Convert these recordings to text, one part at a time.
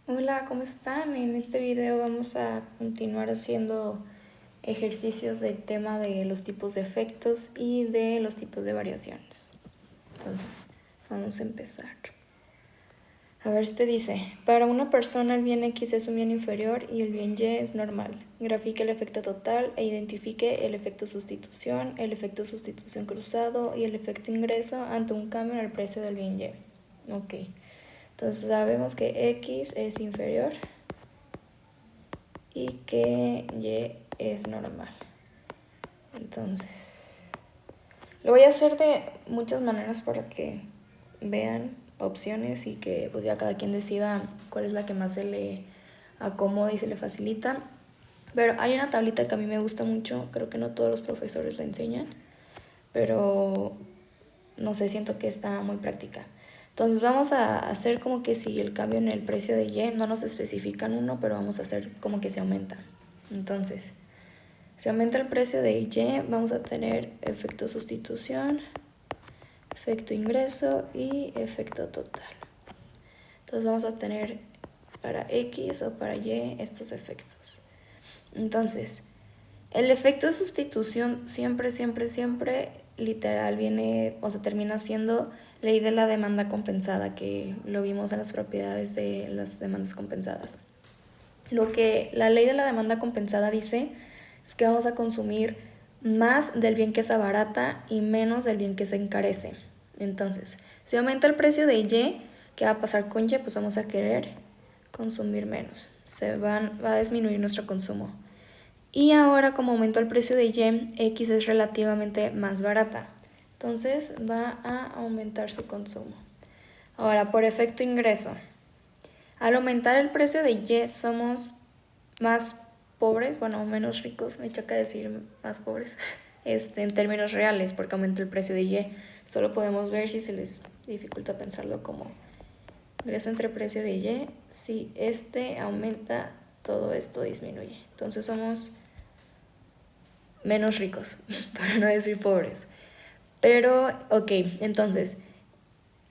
Hola, ¿cómo están? En este video vamos a continuar haciendo ejercicios del tema de los tipos de efectos y de los tipos de variaciones. Entonces, vamos a empezar. A ver, este dice, para una persona el bien X es un bien inferior y el bien Y es normal. Grafique el efecto total e identifique el efecto sustitución cruzado y el efecto ingreso ante un cambio en el precio del bien Y. Ok, entonces sabemos que X es inferior y que Y es normal. Entonces, lo voy a hacer de muchas maneras para que vean opciones y que pues ya cada quien decida cuál es la que más se le acomoda y se le facilita. Pero hay una tablita que a mí me gusta mucho, creo que no todos los profesores la enseñan, pero no sé, siento que está muy práctica. Entonces vamos a hacer como que si el cambio en el precio de Y no nos especifican uno, pero vamos a hacer como que se aumenta. Entonces, si aumenta el precio de Y, vamos a tener efecto sustitución, efecto ingreso y efecto total. Entonces vamos a tener para X o para Y estos efectos. Entonces, el efecto de sustitución siempre, literal viene, o sea, termina siendo ley de la demanda compensada, que lo vimos en las propiedades de las demandas compensadas. Lo que la ley de la demanda compensada dice es que vamos a consumir más del bien que se abarata y menos del bien que se encarece. Entonces, si aumenta el precio de Y, ¿qué va a pasar con Y? Pues vamos a querer consumir menos. Va a disminuir nuestro consumo. Y ahora, como aumentó el precio de Y, X es relativamente más barata. Entonces va a aumentar su consumo. Ahora, por efecto ingreso. Al aumentar el precio de Y somos más pobres, bueno, menos ricos, me choca decir más pobres, en términos reales, porque aumentó el precio de Y. Solo podemos ver si se les dificulta pensarlo como ingreso entre precio de Y. Si este aumenta, todo esto disminuye. Entonces somos menos ricos, para no decir pobres. Pero, ok, entonces,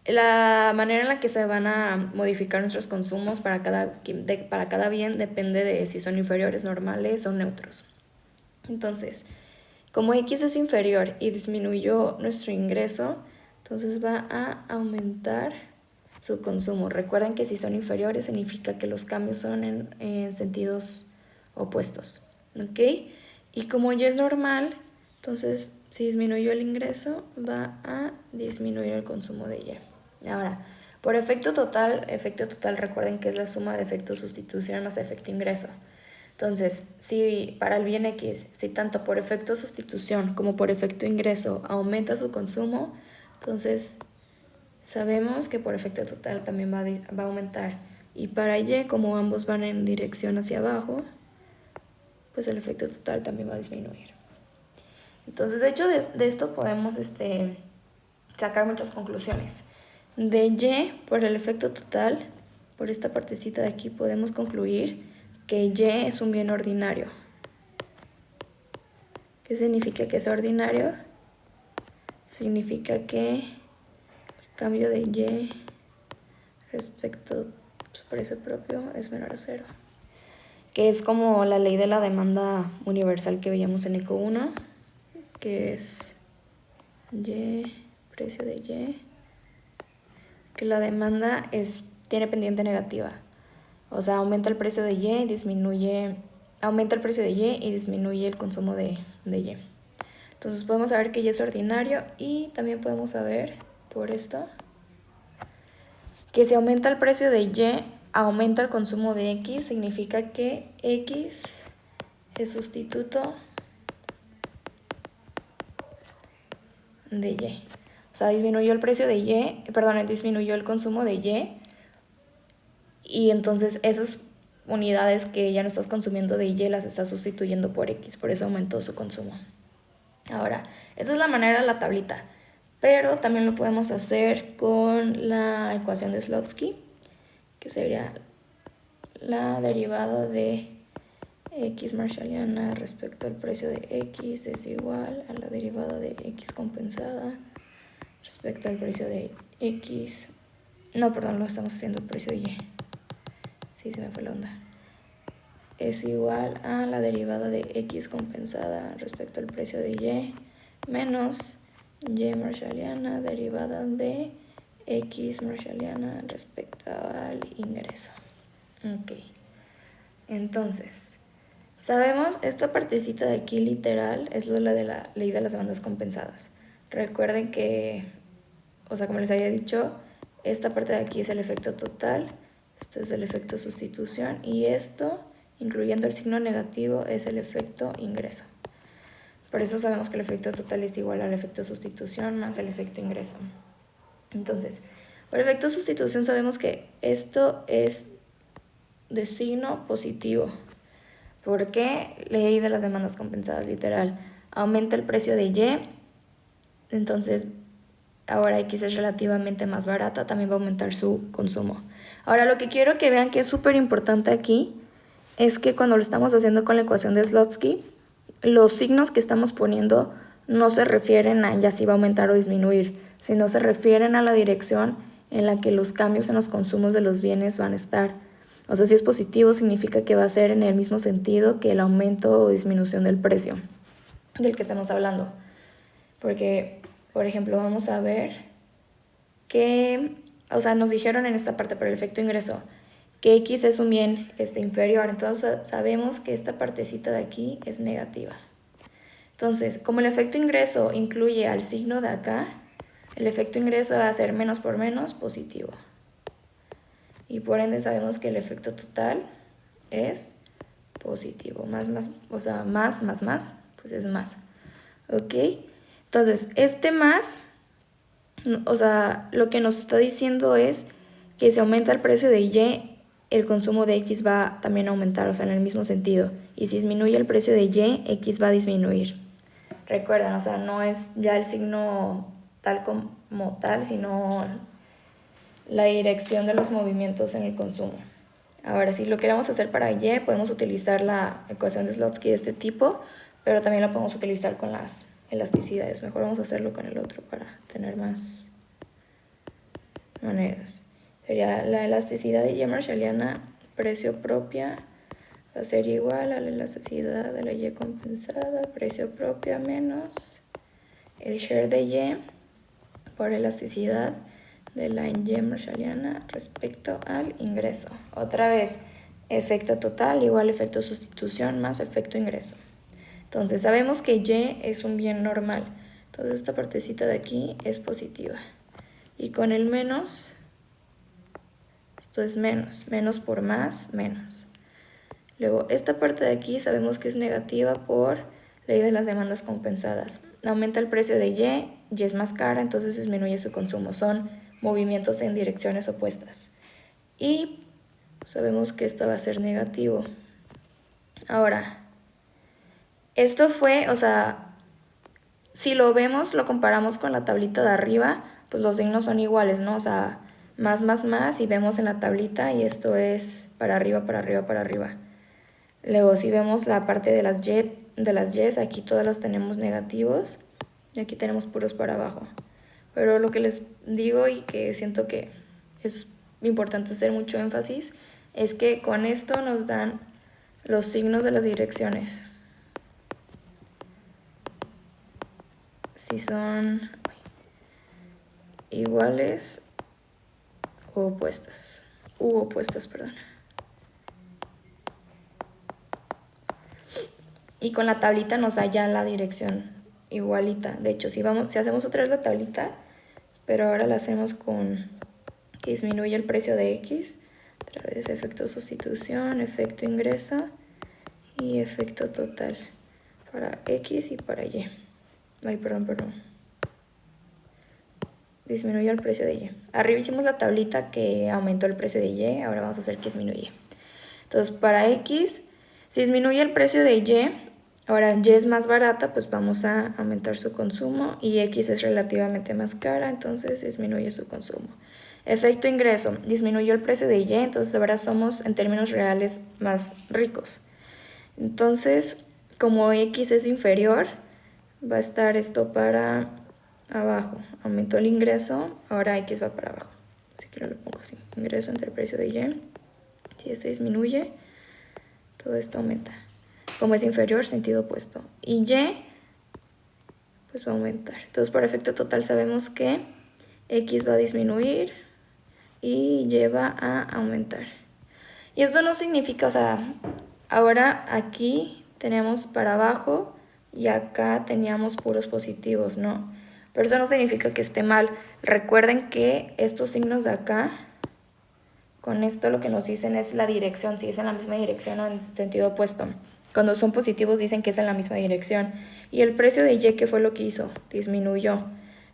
la manera en la que se van a modificar nuestros consumos para cada bien depende de si son inferiores, normales o neutros. Entonces, como X es inferior y disminuyó nuestro ingreso, entonces va a aumentar su consumo. Recuerden que si son inferiores significa que los cambios son en sentidos opuestos. ¿Ok? Y como Y es normal, entonces si disminuyó el ingreso, va a disminuir el consumo de Y. Ahora, por efecto total, recuerden que es la suma de efecto sustitución más efecto ingreso. Entonces, si para el bien X, si tanto por efecto sustitución como por efecto ingreso aumenta su consumo, entonces sabemos que por efecto total también va a aumentar. Y para Y, como ambos van en dirección hacia abajo, pues el efecto total también va a disminuir. Entonces, de hecho, de esto podemos sacar muchas conclusiones. De Y, por el efecto total, por esta partecita de aquí, podemos concluir que Y es un bien ordinario. ¿Qué significa que es ordinario? Significa que el cambio de Y respecto a su precio propio es menor a cero. Que es como la ley de la demanda universal que veíamos en ECO 1, que es Y, precio de Y, que la demanda tiene pendiente negativa. O sea, aumenta el precio de Y, aumenta el precio de Y y disminuye el consumo de Y. Entonces podemos saber que Y es ordinario y también podemos saber por esto que si aumenta el precio de Y, aumenta el consumo de X, significa que X es sustituto de Y. O sea, disminuyó el precio de Y, disminuyó el consumo de Y entonces esas unidades que ya no estás consumiendo de Y las estás sustituyendo por X, por eso aumentó su consumo. Ahora, esa es la manera de la tablita, pero también lo podemos hacer con la ecuación de Slotsky, que sería la derivada de X marshalliana respecto al precio de X es igual a la derivada de X compensada respecto al precio de X. No, perdón, lo estamos haciendo el precio de Y. Es Sí, se me fue la onda. Es igual a la derivada de X compensada respecto al precio de Y menos Y marshalliana derivada de X marshalliana respecto al ingreso. Ok. Entonces, sabemos esta partecita de aquí literal es la de la ley de las demandas compensadas. Recuerden que, o sea, como les había dicho, esta parte de aquí es el efecto total, esto es el efecto sustitución y esto, incluyendo el signo negativo, es el efecto ingreso. Por eso sabemos que el efecto total es igual al efecto sustitución más el efecto ingreso. Entonces, por efecto sustitución sabemos que esto es de signo positivo. ¿Por qué? Ley de las demandas compensadas, literal. Aumenta el precio de Y, entonces ahora X es relativamente más barata, también va a aumentar su consumo. Ahora lo que quiero que vean que es súper importante aquí es que cuando lo estamos haciendo con la ecuación de Slotsky, los signos que estamos poniendo no se refieren a ya si va a aumentar o disminuir, sino se refieren a la dirección en la que los cambios en los consumos de los bienes van a estar. O sea, si es positivo significa que va a ser en el mismo sentido que el aumento o disminución del precio del que estamos hablando. Porque, por ejemplo, vamos a ver que, o sea, nos dijeron en esta parte por el efecto ingreso que X es un bien inferior, entonces sabemos que esta partecita de aquí es negativa. Entonces, como el efecto ingreso incluye al signo de acá, el efecto ingreso va a ser menos por menos positivo. Y por ende sabemos que el efecto total es positivo. Más, o sea, más, pues es más. ¿Ok? Entonces, este más, o sea, lo que nos está diciendo es que si aumenta el precio de Y, el consumo de X va también a aumentar, o sea, en el mismo sentido. Y si disminuye el precio de Y, X va a disminuir. Recuerden, o sea, no es ya el signo tal como tal, sino la dirección de los movimientos en el consumo. Ahora, si lo queremos hacer para Y, podemos utilizar la ecuación de Slotsky de este tipo, pero también la podemos utilizar con las elasticidades. Mejor vamos a hacerlo con el otro para tener más maneras. Sería la elasticidad de Y marshalliana, precio propia, va a ser igual a la elasticidad de la Y compensada, precio propia menos el share de Y por elasticidad de la Y marshalliana respecto al ingreso. Otra vez, efecto total igual efecto sustitución más efecto ingreso. Entonces sabemos que Y es un bien normal. Entonces esta partecita de aquí es positiva. Y con el menos, esto es menos. Menos por más, menos. Luego esta parte de aquí sabemos que es negativa por ley de las demandas compensadas. Aumenta el precio de Y es más cara, entonces disminuye su consumo. Son movimientos en direcciones opuestas. Y sabemos que esto va a ser negativo. Ahora, esto fue, o sea, si lo vemos, lo comparamos con la tablita de arriba, pues los signos son iguales, ¿no? O sea, más, y vemos en la tablita y esto es para arriba, para arriba, para arriba. Luego, si vemos la parte de las Y's, aquí todas las tenemos negativos y aquí tenemos puros para abajo. Pero lo que les digo y que siento que es importante hacer mucho énfasis es que con esto nos dan los signos de las direcciones. Si son iguales o opuestas. Opuestas, perdón. Y con la tablita nos da ya la dirección igualita. De hecho, si hacemos otra vez la tablita, pero ahora la hacemos con que disminuye el precio de X, otra vez efecto sustitución, efecto ingreso y efecto total para X y para Y. Ay, perdón. Disminuyó el precio de Y. Arriba hicimos la tablita que aumentó el precio de Y, ahora vamos a hacer que disminuye. Entonces, para X, si disminuye el precio de Y, ahora Y es más barata, pues vamos a aumentar su consumo y X es relativamente más cara, entonces disminuye su consumo. Efecto ingreso, disminuyó el precio de Y, entonces ahora somos en términos reales más ricos. Entonces, como X es inferior, va a estar esto para abajo. Aumentó el ingreso, ahora X va para abajo. Así que lo pongo así. Ingreso entre el precio de Y Si este disminuye, todo esto aumenta. Como es inferior, sentido opuesto. Y Y, pues va a aumentar. Entonces, por efecto total sabemos que X va a disminuir y Y va a aumentar. Y esto no significa, o sea, ahora aquí tenemos para abajo y acá teníamos puros positivos, ¿no? Pero eso no significa que esté mal. Recuerden que estos signos de acá, con esto lo que nos dicen es la dirección, si es en la misma dirección o en sentido opuesto. Cuando son positivos dicen que es en la misma dirección. Y el precio de Y, ¿qué fue lo que hizo? Disminuyó.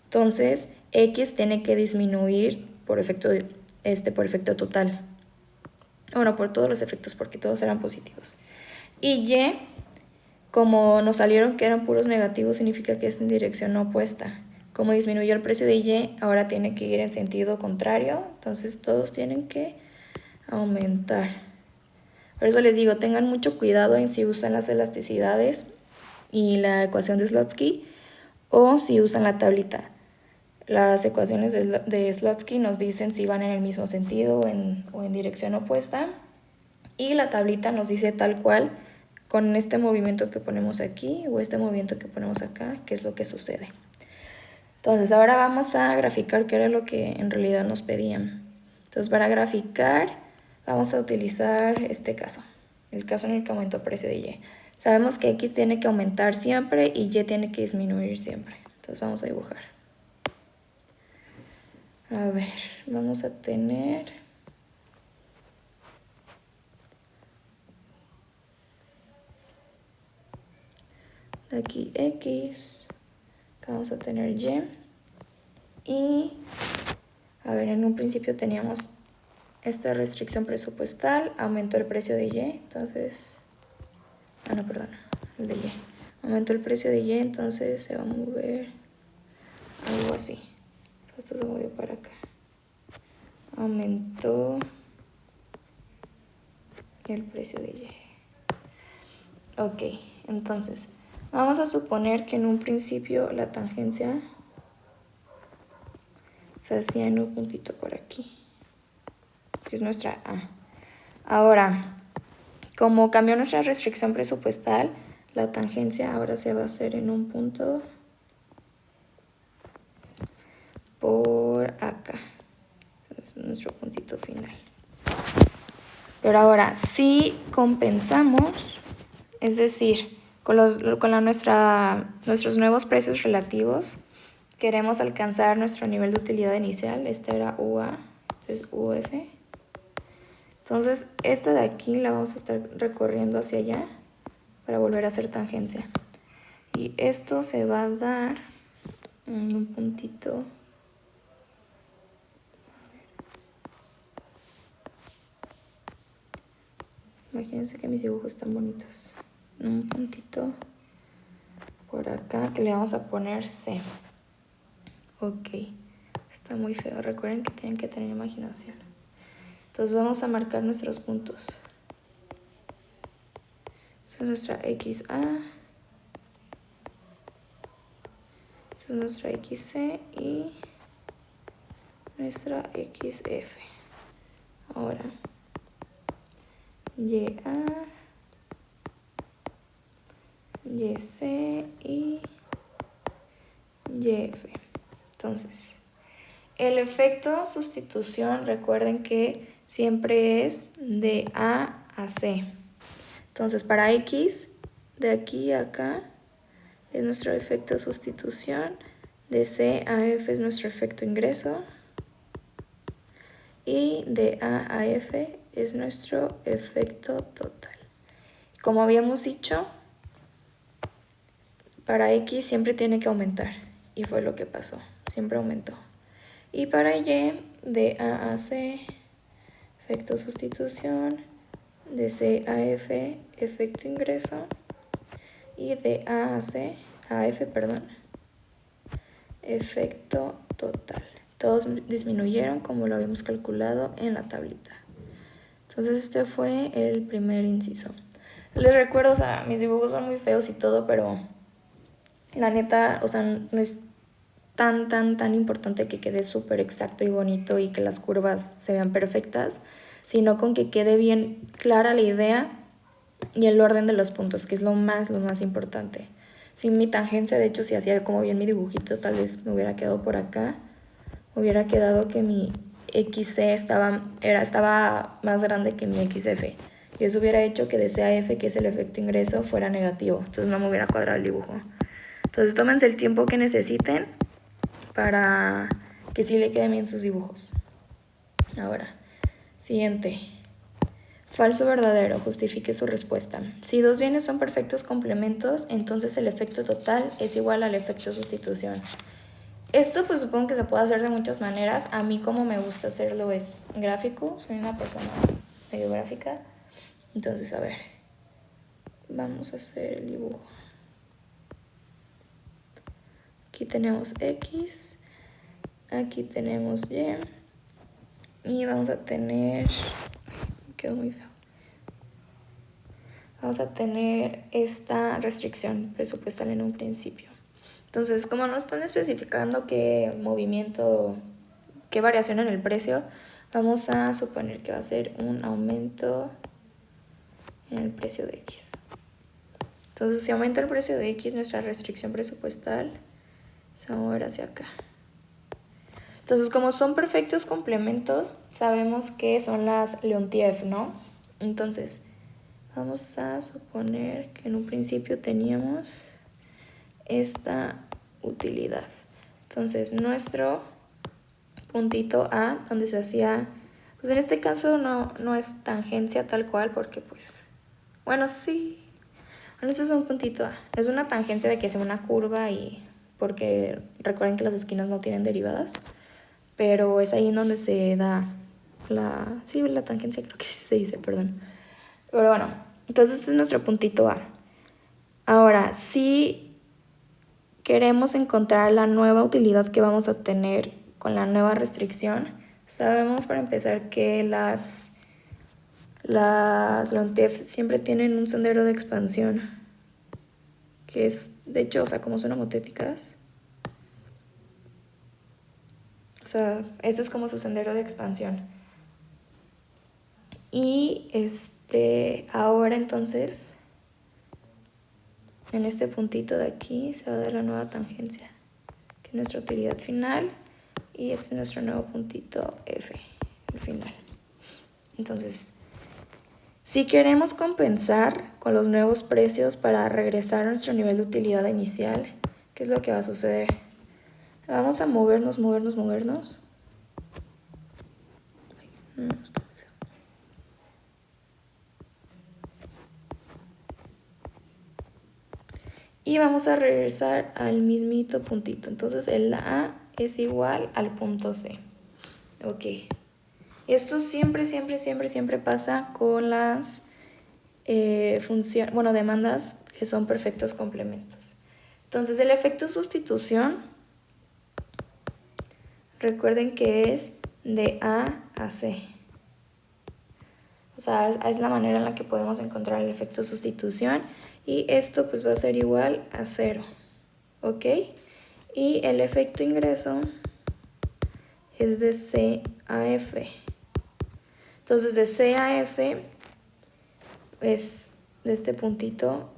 Entonces, X tiene que disminuir por efecto total. Bueno, por todos los efectos, porque todos eran positivos. Y Y, como nos salieron que eran puros negativos, significa que es en dirección opuesta. Como disminuyó el precio de Y, ahora tiene que ir en sentido contrario, entonces todos tienen que aumentar. Por eso les digo, tengan mucho cuidado en si usan las elasticidades y la ecuación de Slotsky o si usan la tablita. Las ecuaciones de Slotsky nos dicen si van en el mismo sentido o en dirección opuesta. Y la tablita nos dice tal cual, con este movimiento que ponemos aquí o este movimiento que ponemos acá, qué es lo que sucede. Entonces, ahora vamos a graficar qué era lo que en realidad nos pedían. Entonces, para graficar, vamos a utilizar este caso, el caso en el que aumentó el precio de Y. Sabemos que X tiene que aumentar siempre y Y tiene que disminuir siempre. Entonces, vamos a dibujar. A ver, vamos a tener aquí X, acá vamos a tener Y. Y, a ver, en un principio teníamos esta restricción presupuestal, aumentó el precio de Y, entonces, no, perdón, el de Y. Aumentó el precio de Y, entonces se va a mover algo así. Esto se movió para acá. Aumentó el precio de Y. Ok, entonces, vamos a suponer que en un principio la tangencia se hacía en un puntito por aquí, que es nuestra A. Ahora, como cambió nuestra restricción presupuestal, la tangencia ahora se va a hacer en un punto por acá. Ese es nuestro puntito final. Pero ahora, si compensamos, es decir, con nuestros nuevos precios relativos, queremos alcanzar nuestro nivel de utilidad inicial. Este era UA, este es UF. Entonces, esta de aquí la vamos a estar recorriendo hacia allá para volver a hacer tangencia. Y esto se va a dar en un puntito. Imagínense que mis dibujos están bonitos. Un puntito por acá que le vamos a poner C. Ok, está muy feo. Recuerden que tienen que tener imaginación. Entonces vamos a marcar nuestros puntos. Esta es nuestra XA. Esta es nuestra XC y nuestra XF. Ahora, YA, YC y YF. Entonces, el efecto sustitución, recuerden que siempre es de A a C. Entonces, para X, de aquí a acá, es nuestro efecto sustitución. De C a F es nuestro efecto ingreso. Y de A a F es nuestro efecto total. Como habíamos dicho, para X siempre tiene que aumentar. Y fue lo que pasó. Siempre aumentó. Y para Y, de A a C, efecto sustitución. De C a F, efecto ingreso. Y de A a C, a F, perdón, efecto total. Todos disminuyeron como lo habíamos calculado en la tablita. Entonces este fue el primer inciso. Les recuerdo, o sea, mis dibujos son muy feos y todo, pero la neta, o sea, no es tan importante que quede súper exacto y bonito y que las curvas se vean perfectas, sino con que quede bien clara la idea y el orden de los puntos, que es lo más importante. Sin mi tangencia, de hecho, si hacía como bien mi dibujito, tal vez me hubiera quedado por acá. Hubiera quedado que mi XC estaba más grande que mi XF. Y eso hubiera hecho que de CAF, que es el efecto ingreso, fuera negativo. Entonces no me hubiera cuadrado el dibujo. Entonces tómense el tiempo que necesiten para que sí le queden bien sus dibujos. Ahora, siguiente. Falso o verdadero, justifique su respuesta. Si dos bienes son perfectos complementos, entonces el efecto total es igual al efecto sustitución. Esto pues supongo que se puede hacer de muchas maneras. A mí como me gusta hacerlo es gráfico, soy una persona medio gráfica. Entonces, a ver, vamos a hacer el dibujo. Aquí tenemos X, aquí tenemos Y, y vamos a tener, quedó muy feo. Vamos a tener esta restricción presupuestal en un principio. Entonces, como no están especificando qué movimiento, qué variación en el precio, vamos a suponer que va a ser un aumento en el precio de X. Entonces, si aumenta el precio de X, nuestra restricción presupuestal se va a mover hacia acá. Entonces, como son perfectos complementos, sabemos que son las Leontief, ¿no? Entonces, vamos a suponer que en un principio teníamos esta utilidad. Entonces, nuestro puntito A, donde se hacía, pues en este caso no es tangencia tal cual, porque pues, bueno, sí. Bueno, este es un puntito A. Es una tangencia de que sea una curva y porque recuerden que las esquinas no tienen derivadas, pero es ahí en donde se da la tangencia, creo que sí se dice, perdón. Pero bueno, entonces este es nuestro puntito A. Ahora, si queremos encontrar la nueva utilidad que vamos a tener con la nueva restricción, sabemos para empezar que las LONTIEF siempre tienen un sendero de expansión, que es, de hecho, o sea, como son homotéticas, o sea, este es como su sendero de expansión. Y ahora entonces, en este puntito de aquí se va a dar la nueva tangencia, que es nuestra utilidad final, y este es nuestro nuevo puntito F, el final. Entonces, si queremos compensar con los nuevos precios para regresar a nuestro nivel de utilidad inicial, ¿qué es lo que va a suceder? Vamos a movernos. Y vamos a regresar al mismito puntito. Entonces el A es igual al punto C. Ok. Esto siempre pasa con las demandas que son perfectos complementos. Entonces el efecto sustitución, recuerden que es de A a C. O sea, es la manera en la que podemos encontrar el efecto sustitución. Y esto pues va a ser igual a 0. ¿Ok? Y el efecto ingreso es de C a F. Entonces de C a F es de este puntito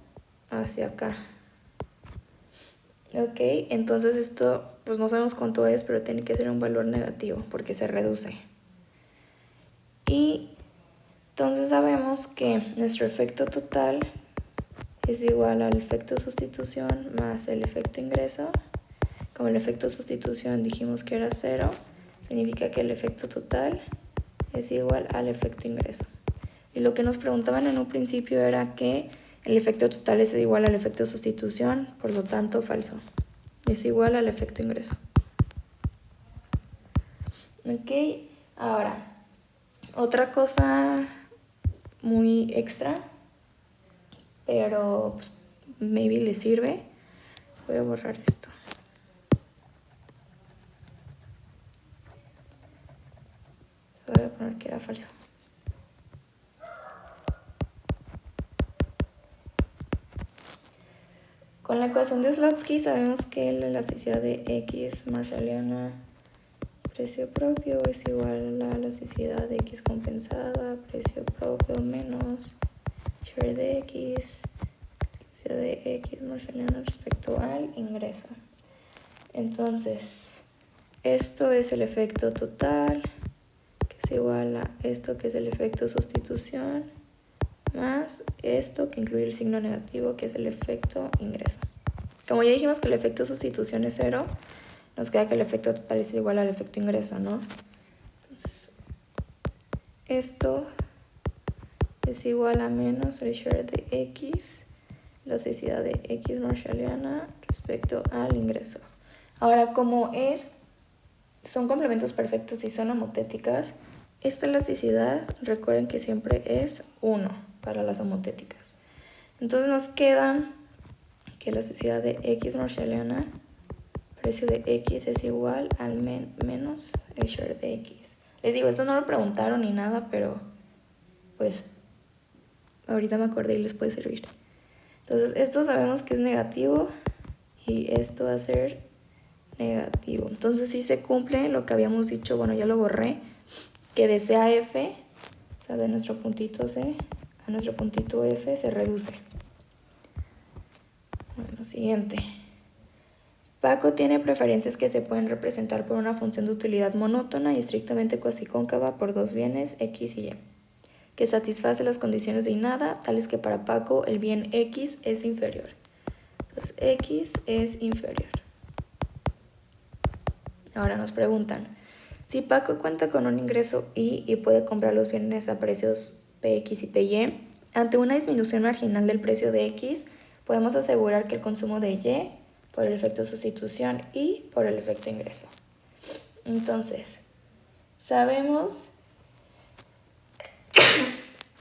hacia acá. Ok, entonces esto pues no sabemos cuánto es, pero tiene que ser un valor negativo porque se reduce. Y entonces sabemos que nuestro efecto total es igual al efecto sustitución más el efecto ingreso. Como el efecto sustitución dijimos que era 0, significa que el efecto total es igual al efecto ingreso. Y lo que nos preguntaban en un principio era que el efecto total es igual al efecto sustitución, por lo tanto falso. Es igual al efecto ingreso. Ok, ahora, otra cosa muy extra, pero pues, maybe le sirve. Voy a borrar esto. Voy a poner que era falso. Con la ecuación de Slotsky sabemos que la elasticidad de X marshalliana precio propio es igual a la elasticidad de X compensada, precio propio menos share de X, elasticidad de X Marshalliana respecto al ingreso. Entonces, esto es el efecto total, que es igual a esto que es el efecto sustitución, más esto que incluye el signo negativo, que es el efecto ingreso. Como ya dijimos que el efecto sustitución es 0, nos queda que el efecto total es igual al efecto ingreso, ¿no? Entonces, esto es igual a menos el share de X, la elasticidad de X Marshalliana respecto al ingreso. Ahora, como son complementos perfectos y son homotéticas, esta elasticidad, recuerden que siempre es 1 para las homotéticas. Entonces nos queda que la elasticidad de X Marshalliana, precio de X es igual al menos el share de X. Les digo, esto no lo preguntaron ni nada, pero pues ahorita me acordé y les puede servir. Entonces esto sabemos que es negativo y esto va a ser negativo. Entonces sí se cumple lo que habíamos dicho, bueno, ya lo borré, que de C a F, o sea, de nuestro puntito C a nuestro puntito F se reduce. Bueno, siguiente. Paco tiene preferencias que se pueden representar por una función de utilidad monótona y estrictamente cuasicóncava por dos bienes X y Y, que satisface las condiciones de y nada, tales que para Paco el bien X es inferior. Entonces X es inferior. Ahora nos preguntan, si Paco cuenta con un ingreso Y puede comprar los bienes a precios PX y PY, ante una disminución marginal del precio de X, podemos asegurar que el consumo de Y, por el efecto sustitución y por el efecto ingreso. Entonces, sabemos...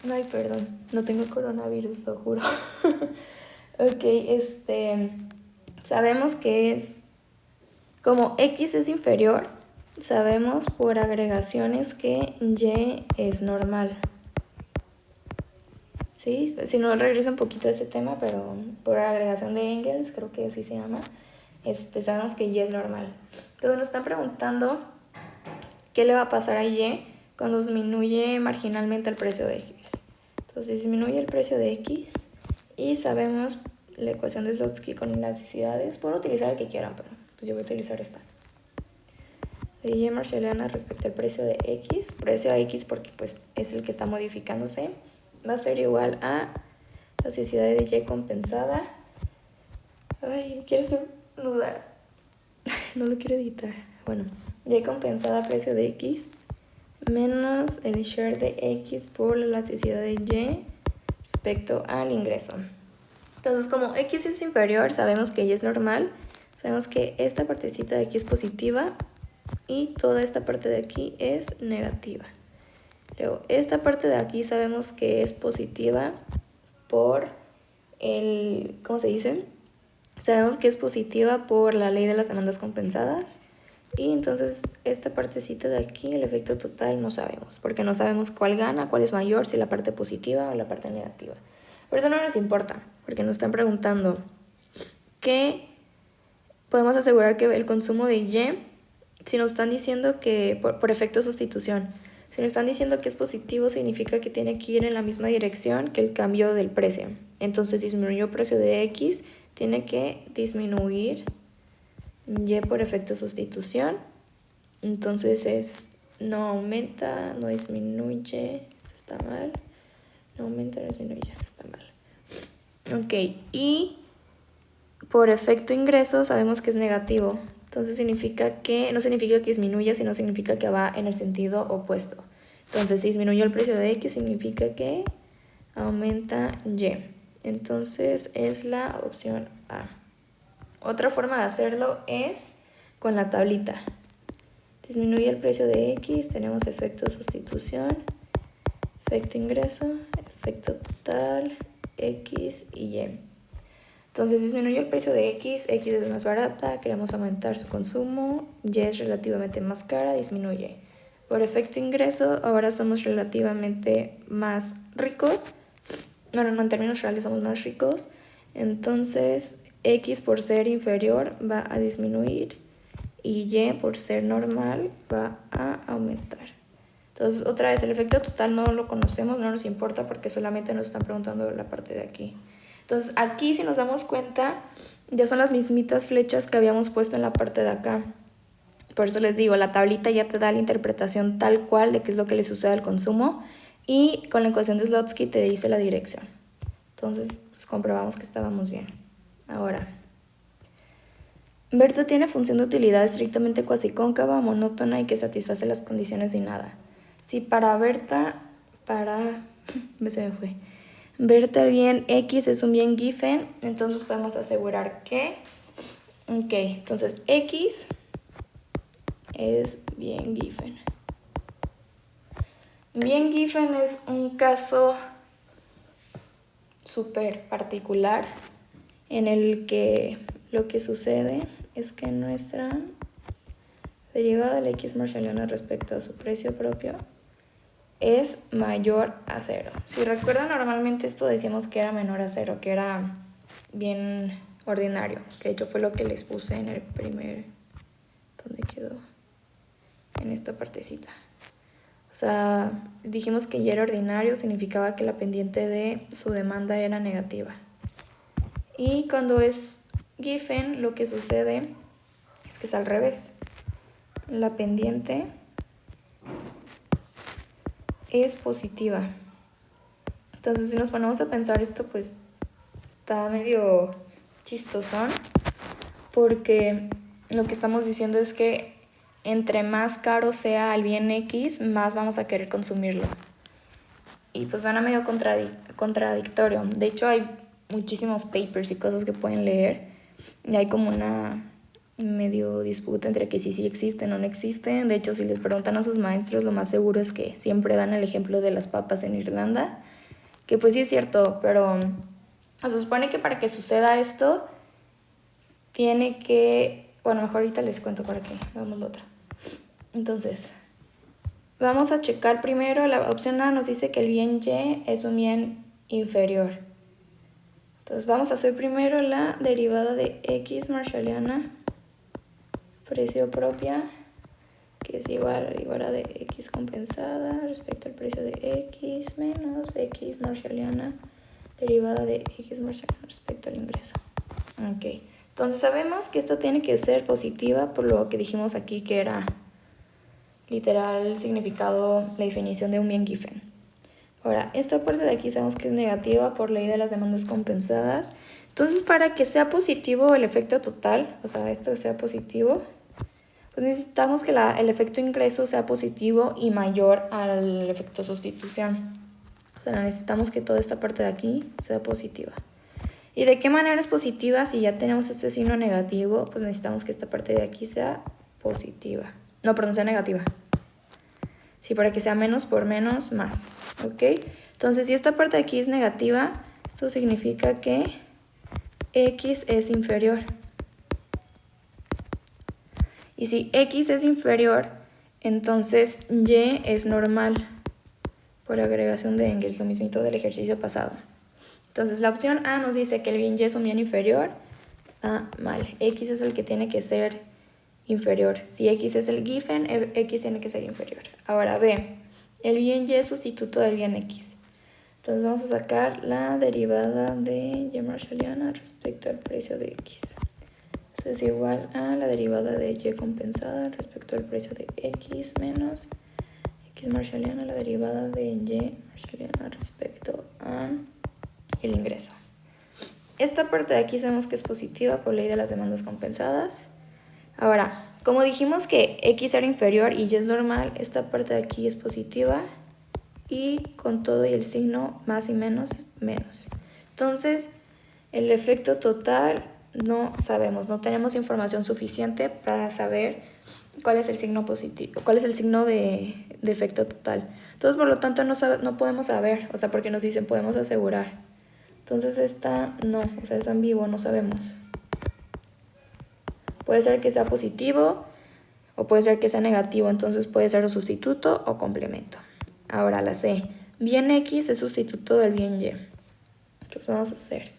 Ay, perdón, no tengo coronavirus, lo juro. Ok, sabemos que es... Como X es inferior, sabemos por agregaciones que Y es normal. ¿Sí? Si no, regreso un poquito a ese tema, pero por agregación de Engels, creo que así se llama, sabemos que Y es normal. Entonces nos están preguntando qué le va a pasar a Y cuando disminuye marginalmente el precio de X. Entonces disminuye el precio de X y sabemos la ecuación de Slotsky con elasticidades. Pueden utilizar el que quieran, pero pues yo voy a utilizar esta. De Y Marshalliana respecto al precio de X, precio a X porque pues es el que está modificándose, va a ser igual a la elasticidad de Y compensada. Ay, quiero estornudar. No lo quiero editar. Bueno, Y compensada a precio de X menos el share de X por la elasticidad de Y respecto al ingreso. Entonces, como X es inferior, sabemos que Y es normal, sabemos que esta partecita de aquí es positiva y toda esta parte de aquí es negativa. Luego, esta parte de aquí sabemos que es positiva por ¿cómo se dice? Sabemos que es positiva por la ley de las demandas compensadas. Y entonces esta partecita de aquí, el efecto total, no sabemos. Porque no sabemos cuál gana, cuál es mayor, si la parte positiva o la parte negativa. Por eso no nos importa, porque nos están preguntando que podemos asegurar que el consumo de Y, si nos están diciendo que por efecto sustitución, si nos están diciendo que es positivo, significa que tiene que ir en la misma dirección que el cambio del precio. Entonces disminuyó el precio de X, tiene que disminuir Y por efecto sustitución. Entonces no aumenta, no disminuye, esto está mal. No aumenta, no disminuye, esto está mal. Ok, y por efecto ingreso sabemos que es negativo. Entonces no significa que disminuya, sino significa que va en el sentido opuesto. Entonces si disminuyó el precio de X, significa que aumenta Y. Entonces es la opción A. Otra forma de hacerlo es con la tablita. Disminuye el precio de X, tenemos efecto sustitución, efecto ingreso, efecto total, X y Y. Entonces disminuye el precio de X, X es más barata, queremos aumentar su consumo, Y es relativamente más cara, disminuye. Por efecto ingreso, ahora somos relativamente más ricos. No, en términos reales somos más ricos. Entonces X por ser inferior va a disminuir y y por ser normal va a aumentar. Entonces, otra vez, el efecto total no lo conocemos, no nos importa porque solamente nos están preguntando la parte de aquí. Entonces, aquí si nos damos cuenta, ya son las mismitas flechas que habíamos puesto en la parte de acá. Por eso les digo, la tablita ya te da la interpretación tal cual de qué es lo que le sucede al consumo y con la ecuación de Slotsky te dice la dirección. Entonces, pues, comprobamos que estábamos bien. Ahora, Berta tiene función de utilidad estrictamente cuasicóncava, monótona y que satisface las condiciones sin nada. Si para Berta, se me fue. Berta el bien X es un bien Giffen, entonces podemos asegurar que, ok, entonces X es bien Giffen. Bien Giffen es un caso súper particular en el que lo que sucede es que nuestra derivada del X marshalliana respecto a su precio propio es mayor a 0. Si recuerdan, normalmente esto decíamos que era menor a 0, que era bien ordinario, que de hecho fue lo que les puse en el primer... ¿Dónde quedó? En esta partecita. O sea, dijimos que ya era ordinario, significaba que la pendiente de su demanda era negativa. Y cuando es Giffen, lo que sucede es que es al revés. La pendiente es positiva. Entonces, si nos ponemos a pensar esto, pues está medio chistosón, porque lo que estamos diciendo es que entre más caro sea el bien X, más vamos a querer consumirlo. Y pues suena medio contradictorio. De hecho, hay muchísimos papers y cosas que pueden leer, y hay como una medio disputa entre que sí existen o no existen. De hecho, si les preguntan a sus maestros, lo más seguro es que siempre dan el ejemplo de las papas en Irlanda, que pues sí es cierto, pero se supone que para que suceda esto tiene que... Bueno, mejor ahorita les cuento para qué, vamos la otra. Entonces, vamos a checar primero, la opción A nos dice que el bien Y es un bien inferior. Entonces vamos a hacer primero la derivada de X marshalliana, precio propia, que es igual a la derivada de X compensada respecto al precio de X menos X marshalliana, derivada de X marshalliana respecto al ingreso. Ok, entonces sabemos que esto tiene que ser positiva por lo que dijimos aquí que era literal significado, la definición de un bien Giffen. Ahora, esta parte de aquí sabemos que es negativa por ley de las demandas compensadas. Entonces, para que sea positivo el efecto total, o sea, esto sea positivo, pues necesitamos que el efecto ingreso sea positivo y mayor al efecto sustitución. O sea, necesitamos que toda esta parte de aquí sea positiva. ¿Y de qué manera es positiva? Si ya tenemos este signo negativo, pues necesitamos que esta parte de aquí sea positiva. No, perdón, sea negativa. Sí, para que sea menos por menos, más. ¿Ok? Entonces, si esta parte de aquí es negativa, esto significa que X es inferior. Y si X es inferior, entonces Y es normal. Por agregación de Engels, lo mismito del ejercicio pasado. Entonces, la opción A nos dice que el bien Y es un bien inferior. Está mal. X es el que tiene que ser inferior. Si X es el Giffen, X tiene que ser inferior. Ahora B, el bien Y es sustituto del bien X. Entonces vamos a sacar la derivada de Y marshalliana respecto al precio de X. Esto es igual a la derivada de Y compensada respecto al precio de X menos X marshalliana, la derivada de Y marshalliana respecto a el ingreso. Esta parte de aquí sabemos que es positiva por ley de las demandas compensadas. Ahora, como dijimos que X era inferior y Y es normal, esta parte de aquí es positiva y con todo y el signo más y menos, menos. Entonces, el efecto total no sabemos, no tenemos información suficiente para saber cuál es el signo positivo, cuál es el signo de efecto total. Entonces, por lo tanto, no podemos saber, o sea, porque nos dicen podemos asegurar. Entonces, esta no, o sea, es ambiguo, no sabemos. Puede ser que sea positivo o puede ser que sea negativo, entonces puede ser un sustituto o complemento. Ahora la C. Bien X es sustituto del bien Y. Entonces vamos a hacer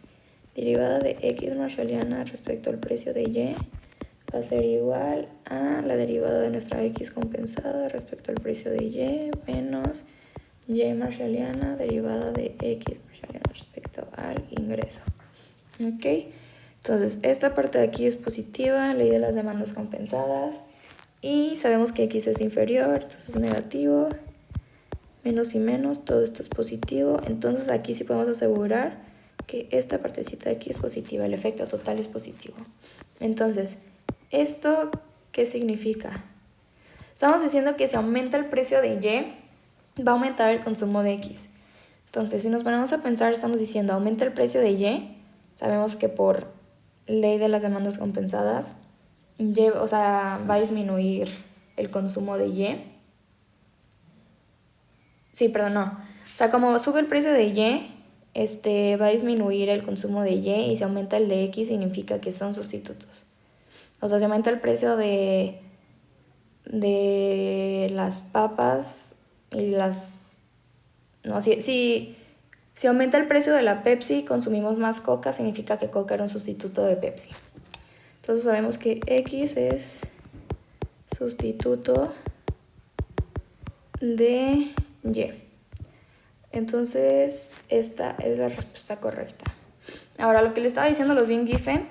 derivada de X marshalliana respecto al precio de Y va a ser igual a la derivada de nuestra x compensada respecto al precio de y menos y marshalliana derivada de x marshalliana respecto al ingreso. ¿Ok? Entonces, esta parte de aquí es positiva, ley de las demandas compensadas. Y sabemos que x es inferior, entonces es negativo. Menos y menos, todo esto es positivo. Entonces aquí sí podemos asegurar que esta partecita de aquí es positiva. El efecto total es positivo. Entonces, ¿esto qué significa? Estamos diciendo que si aumenta el precio de y, va a aumentar el consumo de x. Entonces, si nos ponemos a pensar, estamos diciendo aumenta el precio de y. Sabemos que por ley de las demandas compensadas, va a disminuir el consumo de y. Sí, perdón, no. O sea, como sube el precio de y, va a disminuir el consumo de y si aumenta el de x significa que son sustitutos. O sea, si aumenta el precio de las papas y las... No, si aumenta el precio de la Pepsi, consumimos más Coca, significa que Coca era un sustituto de Pepsi. Entonces sabemos que x es sustituto de y. Entonces, esta es la respuesta correcta. Ahora, lo que le estaba diciendo a los bien Giffen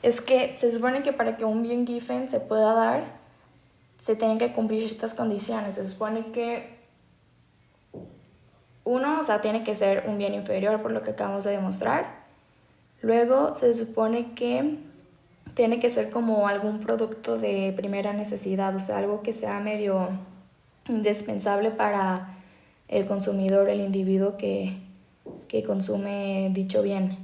es que se supone que para que un bien Giffen se pueda dar, se tienen que cumplir estas condiciones. Se supone que uno, tiene que ser un bien inferior por lo que acabamos de demostrar. Luego, se supone que tiene que ser como algún producto de primera necesidad, o sea, algo que sea medio indispensable para el consumidor, el individuo que consume dicho bien.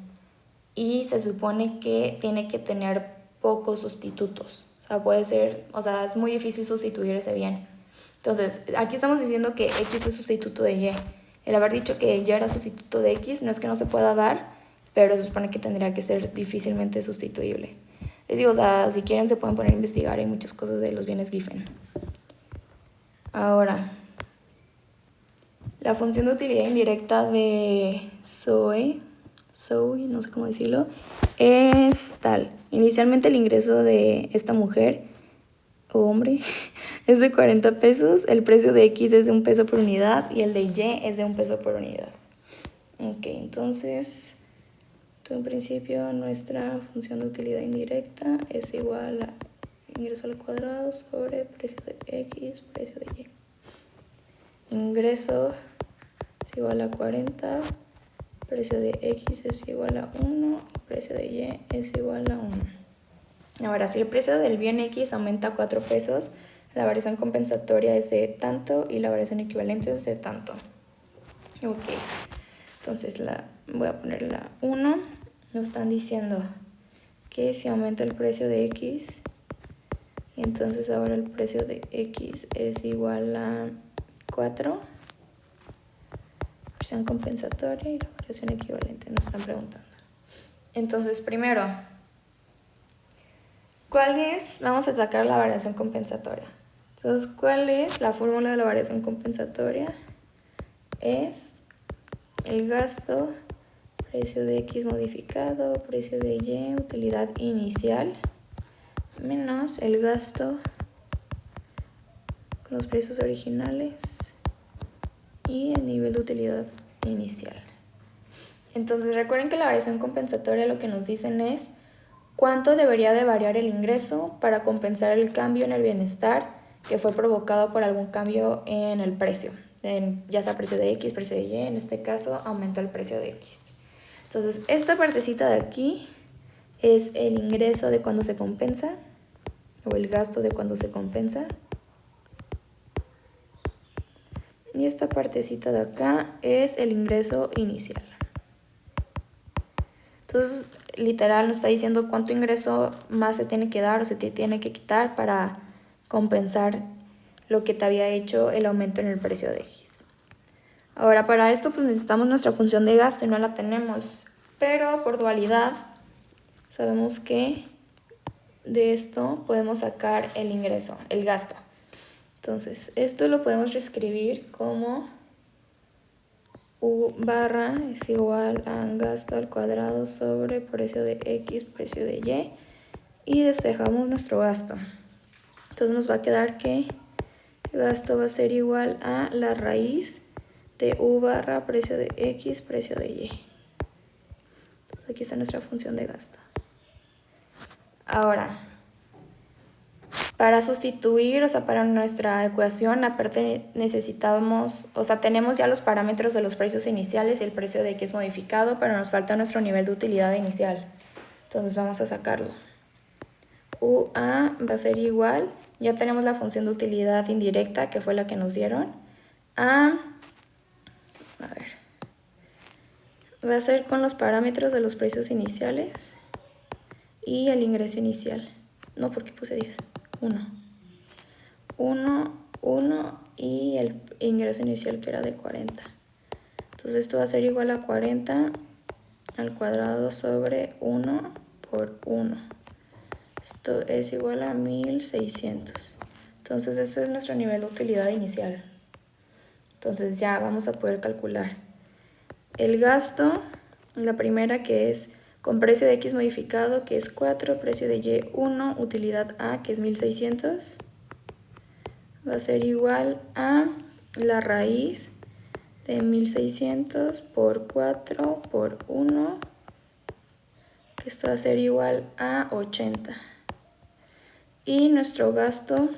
Y se supone que tiene que tener pocos sustitutos. O sea, puede ser, es muy difícil sustituir ese bien. Entonces, aquí estamos diciendo que x es sustituto de y. El haber dicho que y era sustituto de x no es que no se pueda dar, pero se supone que tendría que ser difícilmente sustituible. Les digo, si quieren se pueden poner a investigar, hay muchas cosas de los bienes Giffen. Ahora, la función de utilidad indirecta de Zoe, no sé cómo decirlo, es tal. Inicialmente el ingreso de esta mujer o hombre es de 40 pesos, el precio de X es de 1 peso por unidad y el de Y es de 1 peso por unidad. Ok, entonces, en principio nuestra función de utilidad indirecta es igual a ingreso al cuadrado sobre precio de X, precio de Y. Ingreso es igual a 40, precio de X es igual a 1, precio de Y es igual a 1. Ahora, si el precio del bien X aumenta 4 pesos, la variación compensatoria es de tanto y la variación equivalente es de tanto. Ok, entonces voy a poner la 1. Nos están diciendo que si aumenta el precio de X, y entonces ahora el precio de X es igual a 4. Variación compensatoria y la variación equivalente nos están preguntando. Entonces, primero, vamos a sacar la variación compensatoria. Entonces, ¿cuál es la fórmula de la variación compensatoria? Es el gasto, precio de X modificado, precio de Y, utilidad inicial, menos el gasto con los precios originales y el nivel de utilidad inicial. Entonces, recuerden que la variación compensatoria lo que nos dicen es cuánto debería de variar el ingreso para compensar el cambio en el bienestar que fue provocado por algún cambio en el precio, ya sea precio de X, precio de Y, en este caso aumentó el precio de X. Entonces, esta partecita de aquí es el ingreso de cuando se compensa o el gasto de cuando se compensa. Y esta partecita de acá es el ingreso inicial. Entonces, literal nos está diciendo cuánto ingreso más se tiene que dar o se te tiene que quitar para compensar lo que te había hecho el aumento en el precio de X. Ahora, para esto pues necesitamos nuestra función de gasto y no la tenemos, pero por dualidad sabemos que de esto podemos sacar el ingreso, el gasto. Entonces, esto lo podemos reescribir como U barra es igual a gasto al cuadrado sobre precio de X, precio de Y, y despejamos nuestro gasto. Entonces nos va a quedar que el gasto va a ser igual a la raíz de U barra precio de X, precio de Y. Entonces aquí está nuestra función de gasto. Ahora, para sustituir, para nuestra ecuación, aparte necesitamos, tenemos ya los parámetros de los precios iniciales y el precio de X modificado, pero nos falta nuestro nivel de utilidad inicial. Entonces vamos a sacarlo. UA va a ser igual, ya tenemos la función de utilidad indirecta, que fue la que nos dieron, va a ser con los parámetros de los precios iniciales y el ingreso inicial. No, porque puse 10. 1 y el ingreso inicial que era de 40. Entonces esto va a ser igual a 40 al cuadrado sobre 1 por 1. Esto es igual a 1600. Entonces este es nuestro nivel de utilidad inicial. Entonces ya vamos a poder calcular el gasto, la primera que es con precio de X modificado, que es 4, precio de Y 1, utilidad A, que es 1600, va a ser igual a la raíz de 1600 por 4 por 1, que esto va a ser igual a 80. Y nuestro gasto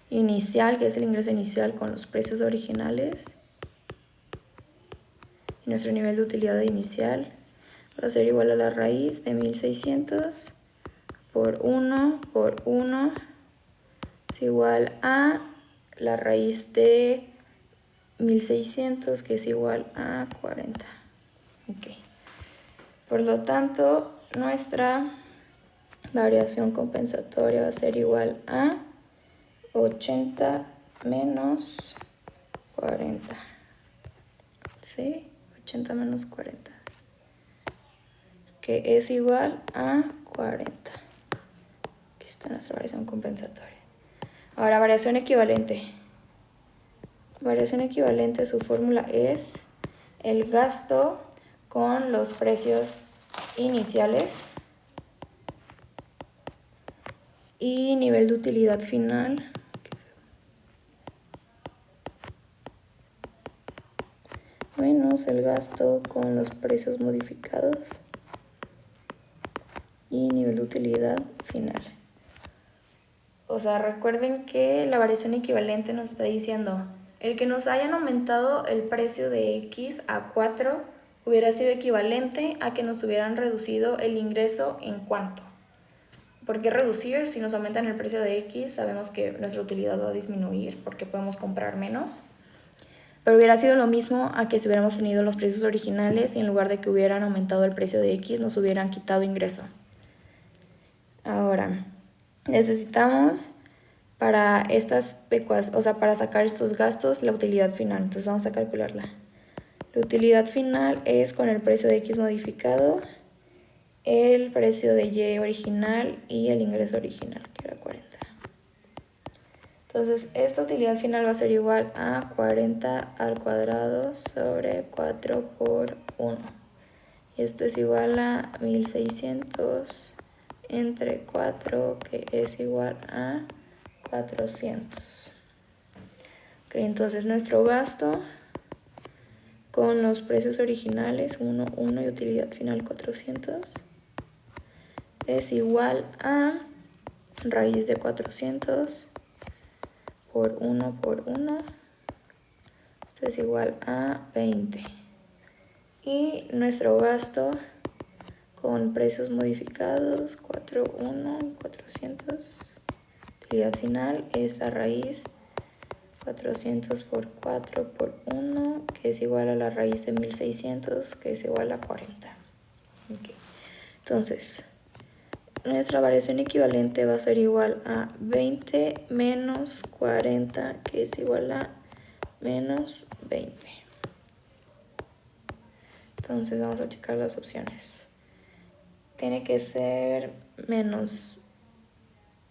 inicial, que es el ingreso inicial con los precios originales, y nuestro nivel de utilidad inicial va a ser igual a la raíz de 1600 por 1 es igual a la raíz de 1600, que es igual a 40. Okay. Por lo tanto, nuestra variación compensatoria va a ser igual a 80 menos 40. ¿Sí? 80 menos 40. Que es igual a 40. Aquí está nuestra variación compensatoria. Ahora, variación equivalente. Variación equivalente, su fórmula es el gasto con los precios iniciales y nivel de utilidad final menos el gasto con los precios modificados y nivel de utilidad final. Recuerden que la variación equivalente nos está diciendo el que nos hayan aumentado el precio de X a 4 hubiera sido equivalente a que nos hubieran reducido el ingreso en cuánto. ¿Por qué reducir? Si nos aumentan el precio de X, sabemos que nuestra utilidad va a disminuir porque podemos comprar menos. Pero hubiera sido lo mismo a que si hubiéramos tenido los precios originales y en lugar de que hubieran aumentado el precio de X, nos hubieran quitado ingreso. Ahora, necesitamos para para sacar estos gastos la utilidad final. Entonces vamos a calcularla. La utilidad final es con el precio de X modificado, el precio de Y original y el ingreso original, que era 40. Entonces esta utilidad final va a ser igual a 40 al cuadrado sobre 4 por 1. Y esto es igual a 1600 entre 4, que es igual a 400. Ok, entonces nuestro gasto con los precios originales 1, 1 y utilidad final 400 es igual a raíz de 400 por 1 por 1. Esto es igual a 20. Y nuestro gasto con precios modificados 4, 1 y 400. Utilidad final es la raíz 400 por 4 por 1, que es igual a la raíz de 1600, que es igual a 40. Okay. Entonces, nuestra variación equivalente va a ser igual a 20 menos 40, que es igual a menos 20. Entonces vamos a checar las opciones. Tiene que ser menos.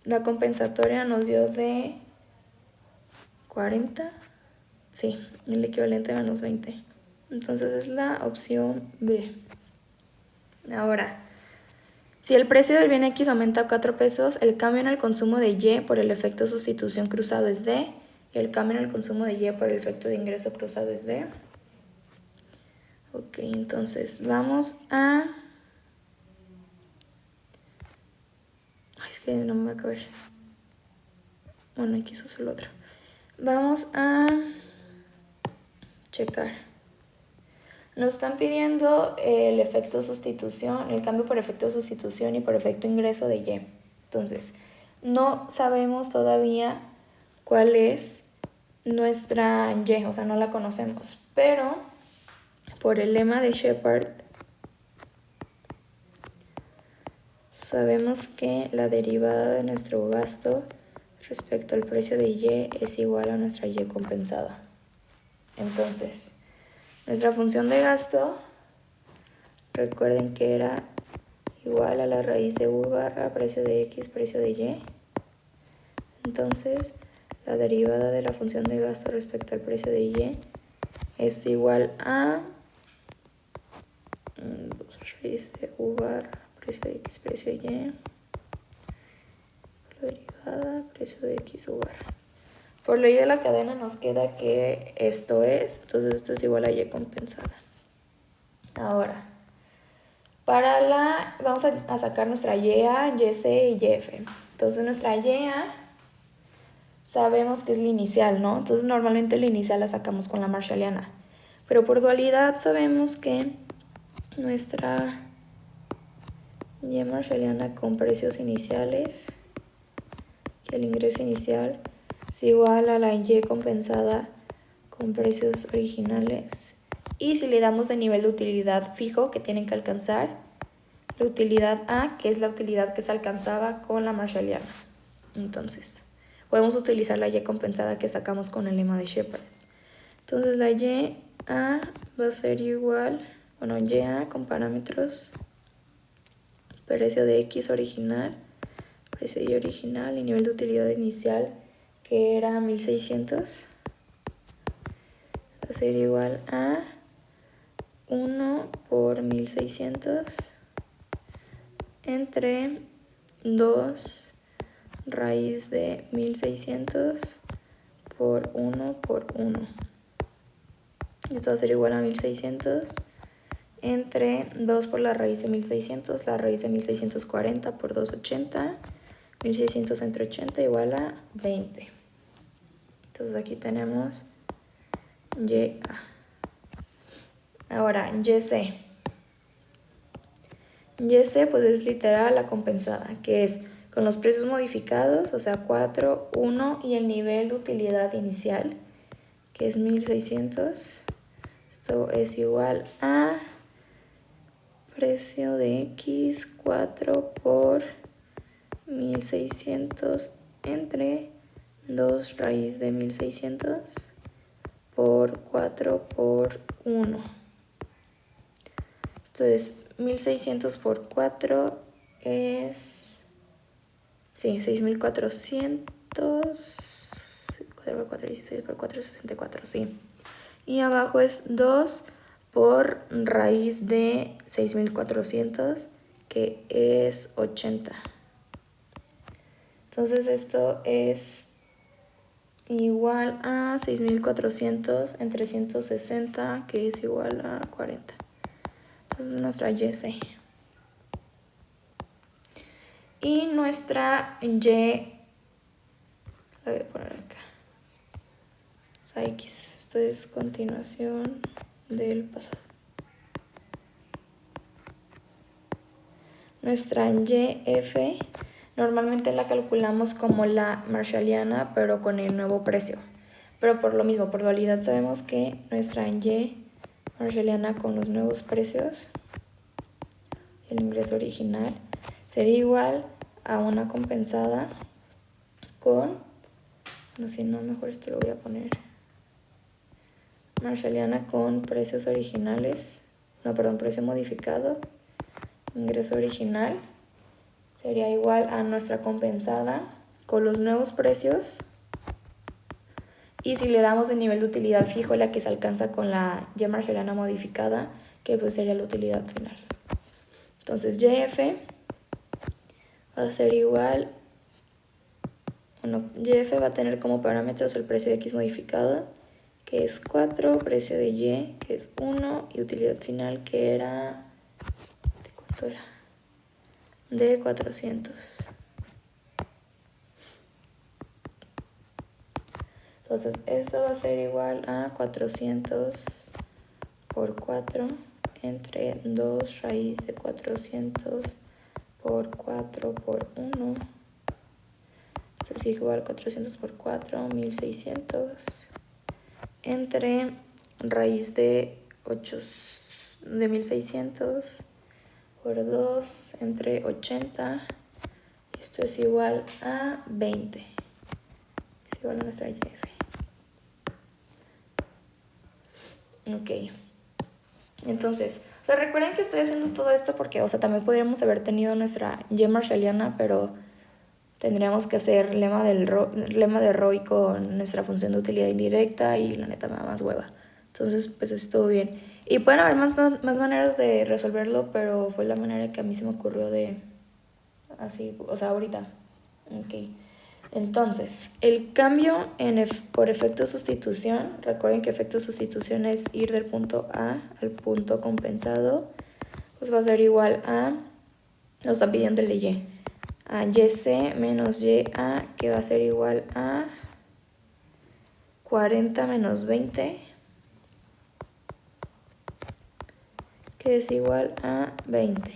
La compensatoria nos dio de 40. Sí, el equivalente a menos 20. Entonces es la opción B. Ahora, Si el precio del bien X aumenta a 4 pesos, el cambio en el consumo de Y por el efecto sustitución cruzado es D, y el cambio en el consumo de Y por el efecto de ingreso cruzado es D. Ok, entonces vamos a... Ay, es que no me va a caber. Bueno, aquí uso el otro. Vamos a checar. Nos están pidiendo el efecto sustitución, el cambio por efecto sustitución y por efecto ingreso de Y. Entonces, no sabemos todavía cuál es nuestra Y, o sea, no la conocemos. Pero, por el lema de Shepard, sabemos que la derivada de nuestro gasto respecto al precio de Y es igual a nuestra Y compensada. Entonces, nuestra función de gasto, recuerden que era igual a la raíz de U barra precio de X, precio de Y. Entonces, la derivada de la función de gasto respecto al precio de Y es igual a raíz de U barra precio de X, precio de Y. La derivada, precio de X, U barra. Por ley de la cadena nos queda que esto es, entonces esto es igual a Y compensada. Ahora, vamos a sacar nuestra YA, YC y YF. Entonces nuestra YA sabemos que es la inicial, ¿no? Entonces normalmente la inicial la sacamos con la marshalliana. Pero por dualidad sabemos que nuestra Y marshalliana con precios iniciales, que el ingreso inicial es igual a la Y compensada con precios originales. Y si le damos de nivel de utilidad fijo que tienen que alcanzar, la utilidad A, que es la utilidad que se alcanzaba con la marshalliana. Entonces, podemos utilizar la Y compensada que sacamos con el lema de Shepard. Entonces la Y A va a ser igual, bueno, Y A con parámetros, precio de X original, precio de Y original y nivel de utilidad inicial que era 1600, va a ser igual a 1 por 1600 entre 2 raíz de 1600 por 1 por 1. Esto va a ser igual a 1600 entre 2 por la raíz de 1600, la raíz de 1640 por 280, 1600 entre 80 igual a 20. Entonces aquí tenemos YA. Ahora, YC. YC pues es literal la compensada, que es con los precios modificados, o sea 4, 1 y el nivel de utilidad inicial, que es 1600. Esto es igual a precio de X 4 por 1600 entre 2 raíz de 1600 por 4 por 1. Entonces 1600 por 4 es... Sí, 6400. 4 por 4, 16 por 4, 64, sí. Y abajo es 2 por raíz de 6400, que es 80. Entonces esto es igual a 6400 entre 160, que es igual a 40. Entonces nuestra YC. Y nuestra Y, la voy a poner acá. O sea, X, esto es continuación del pasado. Nuestra YF normalmente la calculamos como la marshalliana, pero con el nuevo precio. Pero por lo mismo, por dualidad, sabemos que nuestra Y marshalliana con los nuevos precios, el ingreso original, sería igual a una compensada con, no sé, no, mejor esto lo voy a poner, marshalliana con precios originales, no, perdón, precio modificado, ingreso original, sería igual a nuestra compensada con los nuevos precios. Y si le damos el nivel de utilidad fijo, la que se alcanza con la Y marshalliana modificada, que pues sería la utilidad final. Entonces YF va a ser igual, bueno, YF va a tener como parámetros el precio de X modificado, que es 4, precio de Y, que es 1, y utilidad final, que era, ¿de cuánto era? De 400. Entonces, esto va a ser igual a 400 por 4 entre 2 raíz de 400 por 4 por 1. Esto es igual a 400 por 4, 1600. Entre raíz de 1600 por 2 entre 80. Esto es igual a 20. Es igual a nuestra YF. Ok. Entonces, o sea, recuerden que estoy haciendo todo esto porque, o sea, también podríamos haber tenido nuestra Y marshalliana, pero tendríamos que hacer lema de ROI con nuestra función de utilidad indirecta y la neta me da más hueva. Entonces, pues estuvo bien. Y pueden haber más maneras de resolverlo, pero fue la manera que a mí se me ocurrió de así, o sea, ahorita. Ok. Entonces, el cambio por efecto de sustitución, recuerden que efecto de sustitución es ir del punto A al punto compensado, pues va a ser igual a, nos están pidiendo el de Y, a YC menos YA, que va a ser igual a 40 menos 20, que es igual a 20.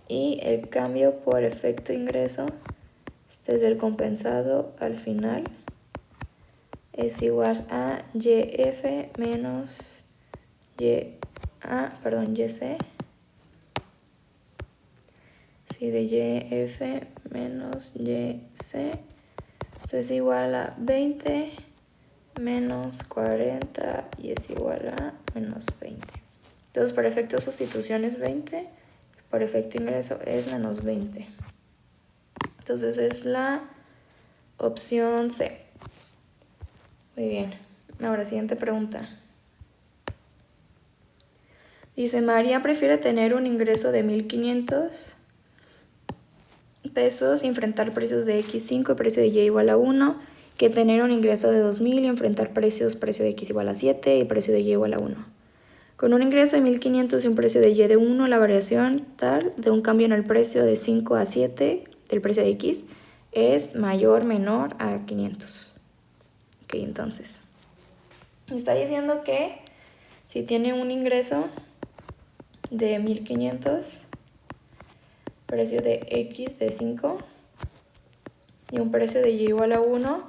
Y el cambio por efecto ingreso, desde el compensado al final, es igual a YF menos YC. Sí, de YF menos YC. Esto es igual a 20 menos 40 y es igual a menos 20. Entonces, por efecto de sustitución es 20, por efecto ingreso es menos 20. Entonces es la opción C. Muy bien. Ahora, siguiente pregunta. Dice, María prefiere tener un ingreso de 1,500 pesos y enfrentar precios de X5 y precio de Y igual a 1, que tener un ingreso de 2,000 y enfrentar precio de X igual a 7 y precio de Y igual a 1. Con un ingreso de 1,500 y un precio de Y de 1, la variación tal de un cambio en el precio de 5 a 7 del precio de X es mayor o menor a 500. Ok, entonces, me está diciendo que si tiene un ingreso de 1,500, precio de X de 5 y un precio de Y igual a 1,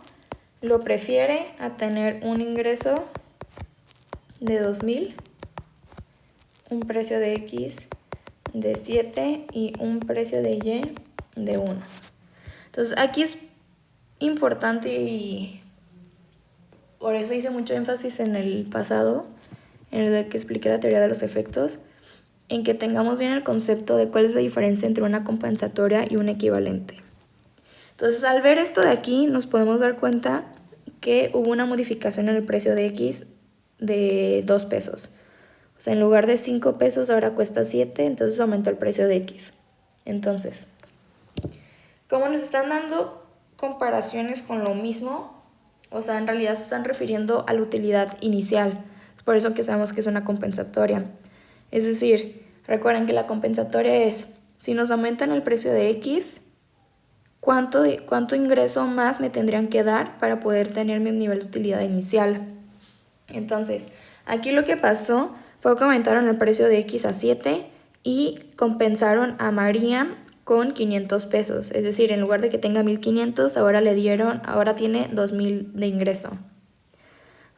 lo prefiere a tener un ingreso de 2,000, un precio de X de 7 y un precio de Y de 1. Entonces aquí es importante y por eso hice mucho énfasis en el pasado, en el que expliqué la teoría de los efectos, en que tengamos bien el concepto de cuál es la diferencia entre una compensatoria y un equivalente. Entonces, al ver esto de aquí, nos podemos dar cuenta que hubo una modificación en el precio de X de 2 pesos. O sea, en lugar de 5 pesos ahora cuesta 7, entonces aumentó el precio de X. Entonces, como nos están dando comparaciones con lo mismo, o sea, en realidad se están refiriendo a la utilidad inicial. Es por eso que sabemos que es una compensatoria. Es decir, recuerden que la compensatoria es, si nos aumentan el precio de X, ¿cuánto ingreso más me tendrían que dar para poder tener mi nivel de utilidad inicial? Entonces, aquí lo que pasó fue que aumentaron el precio de X a 7 y compensaron a María con 500 pesos. Es decir, en lugar de que tenga 1,500, ahora tiene 2,000 de ingreso.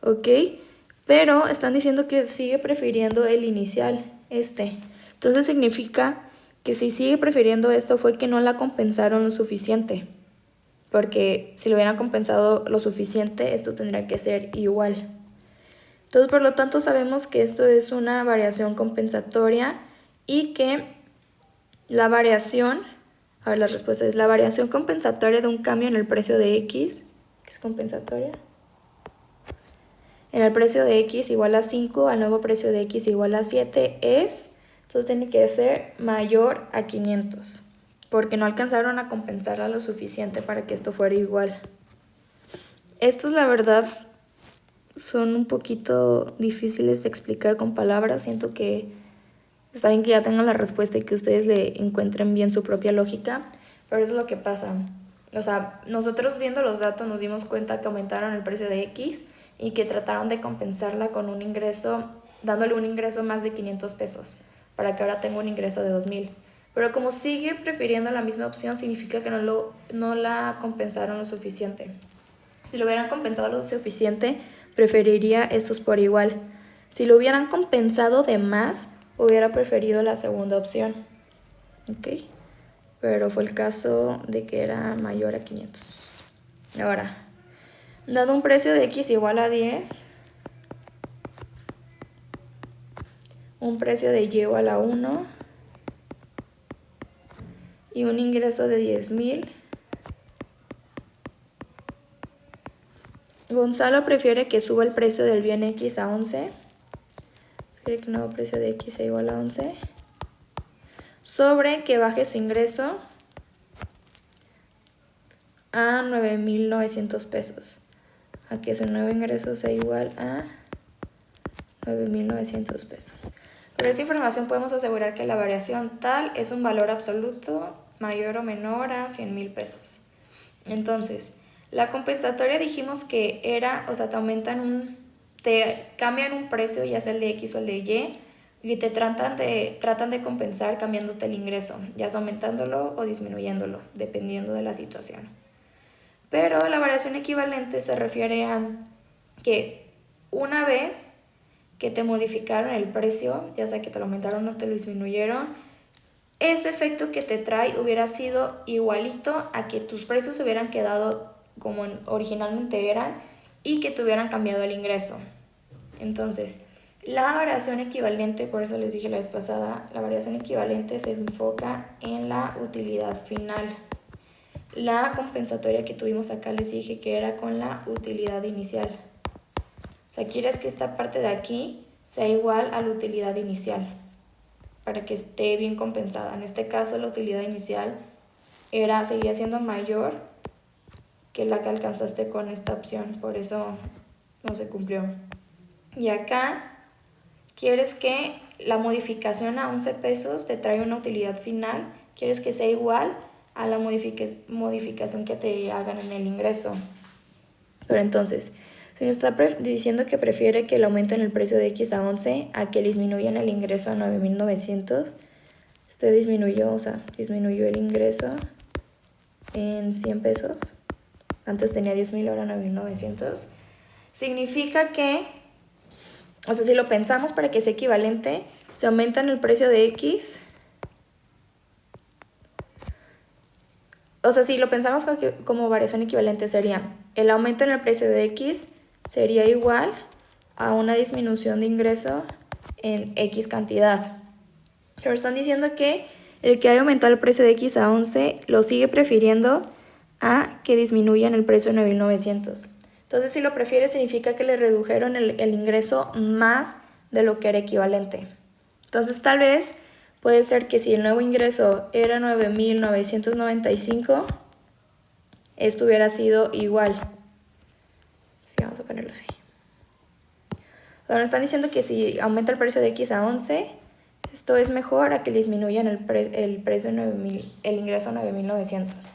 ¿Ok? Pero están diciendo que sigue prefiriendo el inicial, Entonces significa que si sigue prefiriendo esto fue que no la compensaron lo suficiente. Porque si lo hubieran compensado lo suficiente, esto tendría que ser igual. Entonces, por lo tanto, sabemos que esto es una variación compensatoria y que la variación compensatoria de un cambio en el precio de X, que es compensatoria, en el precio de X igual a 5, al nuevo precio de X igual a 7 entonces tiene que ser mayor a 500. porque no alcanzaron a compensarla lo suficiente para que esto fuera igual. Estos, la verdad, son un poquito difíciles de explicar con palabras. Siento que está bien que ya tengan la respuesta y que ustedes le encuentren bien su propia lógica, pero eso es lo que pasa. O sea, nosotros viendo los datos nos dimos cuenta que aumentaron el precio de X y que trataron de compensarla con un ingreso, dándole un ingreso más de 500 pesos, para que ahora tenga un ingreso de 2,000. Pero como sigue prefiriendo la misma opción, significa que no la compensaron lo suficiente. Si lo hubieran compensado lo suficiente, preferiría estos por igual. Si lo hubieran compensado de más, hubiera preferido la segunda opción. ¿Ok? Pero fue el caso de que era mayor a 500. Ahora, dado un precio de X igual a 10, un precio de Y igual a 1 y un ingreso de 10,000, Gonzalo prefiere que suba el precio del bien X a 11. Prefiere que el nuevo precio de X sea igual a 11. Sobre que baje su ingreso a 9,900 pesos. A que su nuevo ingreso sea igual a 9,900 pesos. Con esta información podemos asegurar que la variación tal es un valor absoluto mayor o menor a 100,000 pesos. Entonces, la compensatoria dijimos que era, o sea, te cambian un precio, ya sea el de X o el de Y te tratan de compensar cambiándote el ingreso, ya sea aumentándolo o disminuyéndolo, dependiendo de la situación. Pero la variación equivalente se refiere a que una vez que te modificaron el precio, ya sea que te lo aumentaron o te lo disminuyeron, ese efecto que te trae hubiera sido igualito a que tus precios hubieran quedado como originalmente eran y que te hubieran cambiado el ingreso. Entonces, la variación equivalente, por eso les dije la vez pasada, la variación equivalente se enfoca en la utilidad final. La compensatoria que tuvimos acá les dije que era con la utilidad inicial. O sea, quieres que esta parte de aquí sea igual a la utilidad inicial para que esté bien compensada. En este caso, la utilidad inicial seguía siendo mayor que la que alcanzaste con esta opción, por eso no se cumplió. Y acá quieres que la modificación a 11 pesos te trae una utilidad final, quieres que sea igual a la modificación que te hagan en el ingreso. Pero entonces, si nos está diciendo que prefiere que le aumenten el precio de X a 11 a que disminuyan el ingreso a 9,900, disminuyó el ingreso en 100 pesos. Antes tenía 10,000, ahora 9,900. Significa que, o sea, si lo pensamos para que sea equivalente, se aumenta el precio de X. O sea, si lo pensamos como variación equivalente, sería el aumento en el precio de X sería igual a una disminución de ingreso en X cantidad. Pero están diciendo que el que haya aumentado el precio de X a 11 lo sigue prefiriendo a que disminuyan el precio de 9,900. Entonces, si lo prefiere, significa que le redujeron el ingreso más de lo que era equivalente. Entonces, tal vez puede ser que si el nuevo ingreso era 9,995, esto hubiera sido igual. Sí, vamos a ponerlo así. O sea, nos están diciendo que si aumenta el precio de X a 11, esto es mejor a que disminuyan el precio de el ingreso a 9,900.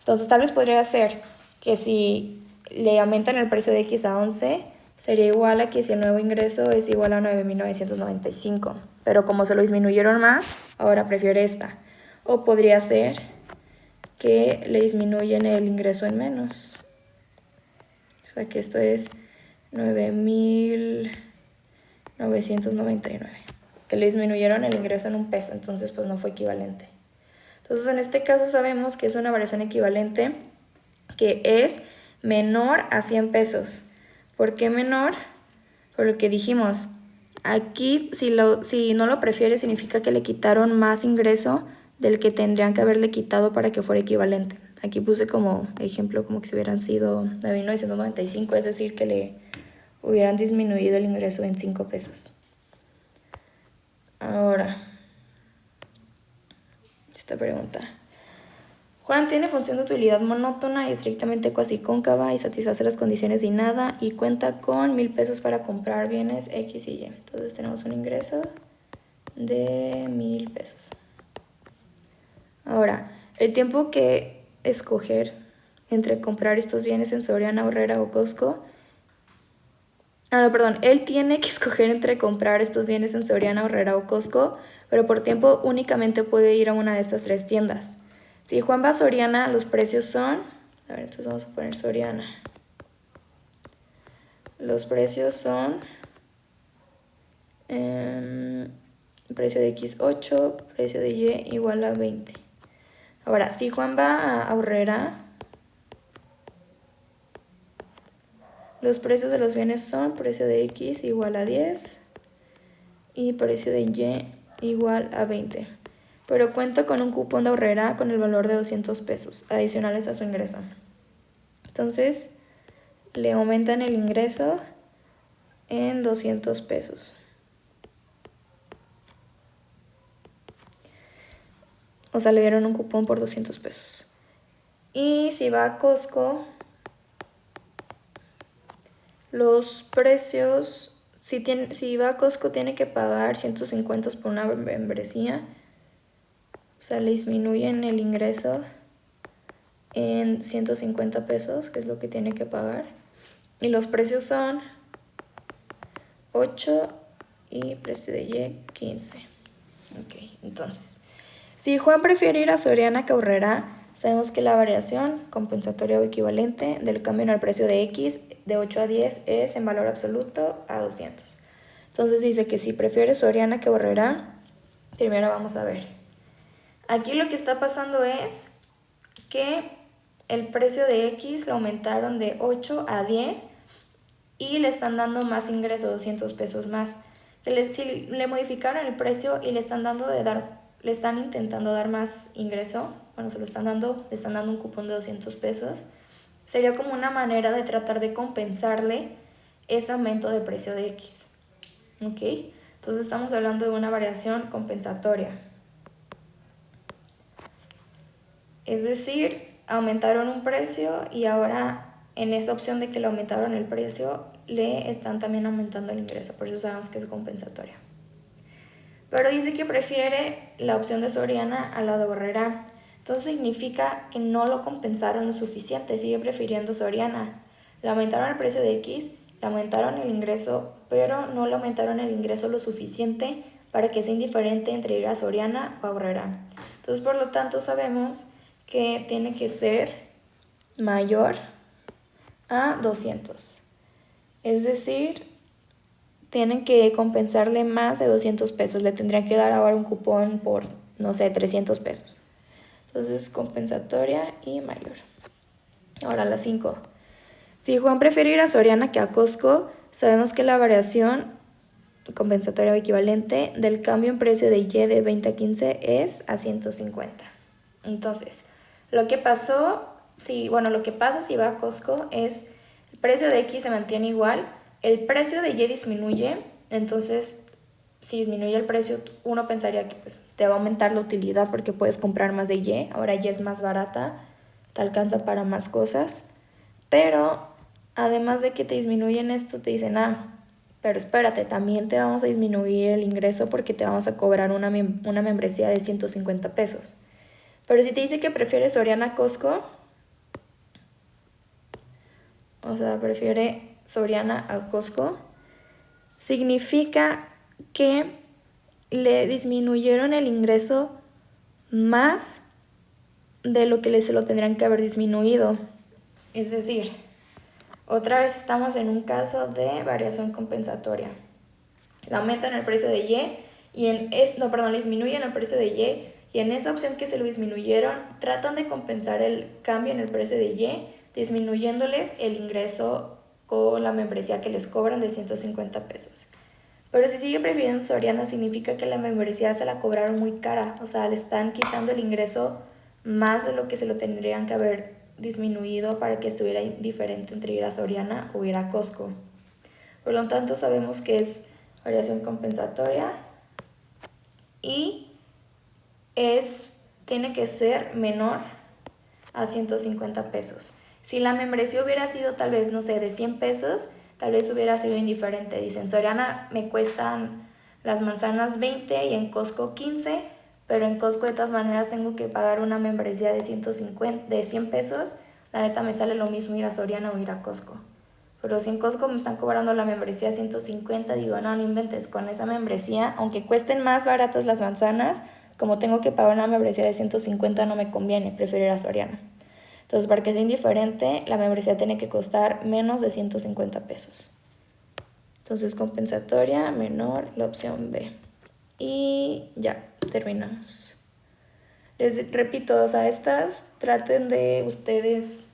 Entonces, tal vez podría ser que si le aumentan el precio de X a 11, sería igual a que si el nuevo ingreso es igual a 9,995. Pero como se lo disminuyeron más, ahora prefiere esta. O podría ser que le disminuyen el ingreso en menos. O sea que esto es 9,999. Que le disminuyeron el ingreso en 1 peso, entonces pues no fue equivalente. Entonces en este caso sabemos que es una variación equivalente que es menor a 100 pesos. ¿Por qué menor? Por lo que dijimos. Aquí si no lo prefiere significa que le quitaron más ingreso del que tendrían que haberle quitado para que fuera equivalente. Aquí puse como ejemplo como que si hubieran sido 9,995, es decir, que le hubieran disminuido el ingreso en 5 pesos. Ahora, esta pregunta. Juan tiene función de utilidad monótona y estrictamente cuasi cóncava y satisface las condiciones de nada y cuenta con 1,000 pesos para comprar bienes X y Y. Entonces tenemos un ingreso de 1,000 pesos. Ahora, el tiempo que escoger entre comprar estos bienes en Soriana, Aurrera o Costco. Él tiene que escoger entre comprar estos bienes en Soriana, Aurrera o Costco, pero por tiempo únicamente puede ir a una de estas 3 tiendas. Si Juan va a Soriana, los precios son... A ver, entonces vamos a poner Soriana. Los precios son... precio de X8, precio de Y igual a 20. Ahora, si Juan va a Aurrera, los precios de los bienes son precio de X igual a 10 y precio de Y igual a 20. Pero cuenta con un cupón de Aurrera con el valor de 200 pesos adicionales a su ingreso. Entonces, le aumentan el ingreso en 200 pesos. O sea, le dieron un cupón por 200 pesos. Y si va a Costco, los precios, si va a Costco tiene que pagar 150 por una membresía. O sea, le disminuyen el ingreso en 150 pesos, que es lo que tiene que pagar. Y los precios son 8 y precio de Y 15. Ok, entonces, si Juan prefiere ir a Soriana que a Aurrera, sabemos que la variación compensatoria o equivalente del cambio en el precio de X de 8 a 10 es en valor absoluto a 200. Entonces dice que si prefiere Soriana que Aurrera, primero vamos a ver. Aquí lo que está pasando es que el precio de X lo aumentaron de 8 a 10 y le están dando más ingreso, 200 pesos más. Si le modificaron el precio y le están intentando dar más ingreso, bueno, le están dando un cupón de 200 pesos, sería como una manera de tratar de compensarle ese aumento de precio de X. ¿Ok? Entonces estamos hablando de una variación compensatoria. Es decir, aumentaron un precio y ahora en esa opción de que le aumentaron el precio, le están también aumentando el ingreso. Por eso sabemos que es compensatoria. Pero dice que prefiere la opción de Soriana a la de Aurrera. Entonces significa que no lo compensaron lo suficiente, sigue prefiriendo Soriana. Le aumentaron el precio de X, le aumentaron el ingreso, pero no le aumentaron el ingreso lo suficiente para que sea indiferente entre ir a Soriana o a Aurrera. Entonces, por lo tanto, sabemos que tiene que ser mayor a 200. Es decir, tienen que compensarle más de 200 pesos. Le tendrían que dar ahora un cupón por, no sé, 300 pesos. Entonces, compensatoria y mayor. Ahora la 5. Si Juan prefiere ir a Soriana que a Costco, sabemos que la variación compensatoria o equivalente del cambio en precio de Y de 20 a 15 es a 150. Entonces, lo que pasa si va a Costco es el precio de X se mantiene igual, el precio de Y disminuye, entonces si disminuye el precio uno pensaría que pues, te va a aumentar la utilidad porque puedes comprar más de Y, ahora Y es más barata, te alcanza para más cosas, pero además de que te disminuyen esto, te dicen, pero espérate, también te vamos a disminuir el ingreso porque te vamos a cobrar una membresía de 150 pesos. Pero si te dice que prefieres Soriana a Costco, o sea, prefiere Soriana a Costco, significa que le disminuyeron el ingreso más de lo que se lo tendrían que haber disminuido. Es decir, otra vez estamos en un caso de variación compensatoria. Le aumentan el precio de Y le disminuyen el precio de Y en esa opción que se lo disminuyeron, tratan de compensar el cambio en el precio de Y, disminuyéndoles el ingreso con la membresía que les cobran de 150 pesos. Pero si sigue prefiriendo Soriana, significa que la membresía se la cobraron muy cara, o sea, le están quitando el ingreso más de lo que se lo tendrían que haber disminuido para que estuviera diferente entre ir a Soriana o ir a Costco. Por lo tanto, sabemos que es variación compensatoria y tiene que ser menor a 150 pesos. Si la membresía hubiera sido tal vez, no sé, de 100 pesos, tal vez hubiera sido indiferente. Dicen, Soriana me cuestan las manzanas 20 y en Costco 15, pero en Costco de todas maneras tengo que pagar una membresía de 150, de 100 pesos. La neta me sale lo mismo ir a Soriana o ir a Costco. Pero si en Costco me están cobrando la membresía 150, digo, no, no inventes, con esa membresía, aunque cuesten más baratas las manzanas, como tengo que pagar una membresía de 150 no me conviene, prefiero ir a Soriana. Entonces, para que sea indiferente, la membresía tiene que costar menos de 150 pesos. Entonces, compensatoria menor, la opción B. Y ya, terminamos. Les repito, o sea, estas traten de ustedes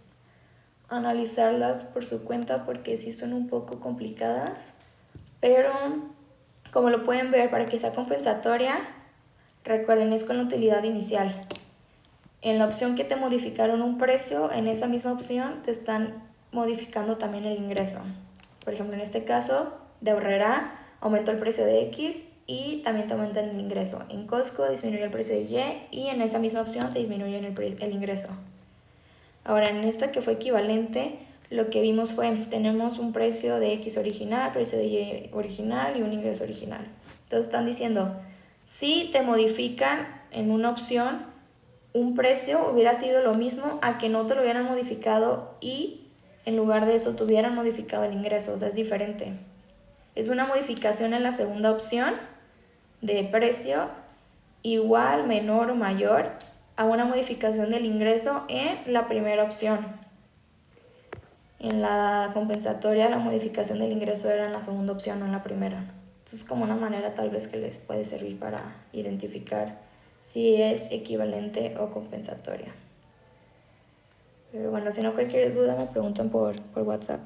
analizarlas por su cuenta porque sí son un poco complicadas, pero como lo pueden ver, para que sea compensatoria, recuerden, es con la utilidad inicial. En la opción que te modificaron un precio, en esa misma opción te están modificando también el ingreso. Por ejemplo, en este caso, de Aurrera aumentó el precio de X y también te aumentan el ingreso. En Costco disminuyó el precio de Y y en esa misma opción te disminuyen el ingreso. Ahora, en esta que fue equivalente, lo que vimos fue, tenemos un precio de X original, precio de Y original y un ingreso original. Entonces están diciendo, si te modifican en una opción, un precio hubiera sido lo mismo a que no te lo hubieran modificado y en lugar de eso te hubieran modificado el ingreso, o sea, es diferente. Es una modificación en la segunda opción de precio igual, menor o mayor a una modificación del ingreso en la primera opción. En la compensatoria la modificación del ingreso era en la segunda opción, no en la primera. Entonces, como una manera tal vez que les puede servir para identificar si es equivalente o compensatoria. Pero bueno, si no, cualquier duda me preguntan por WhatsApp.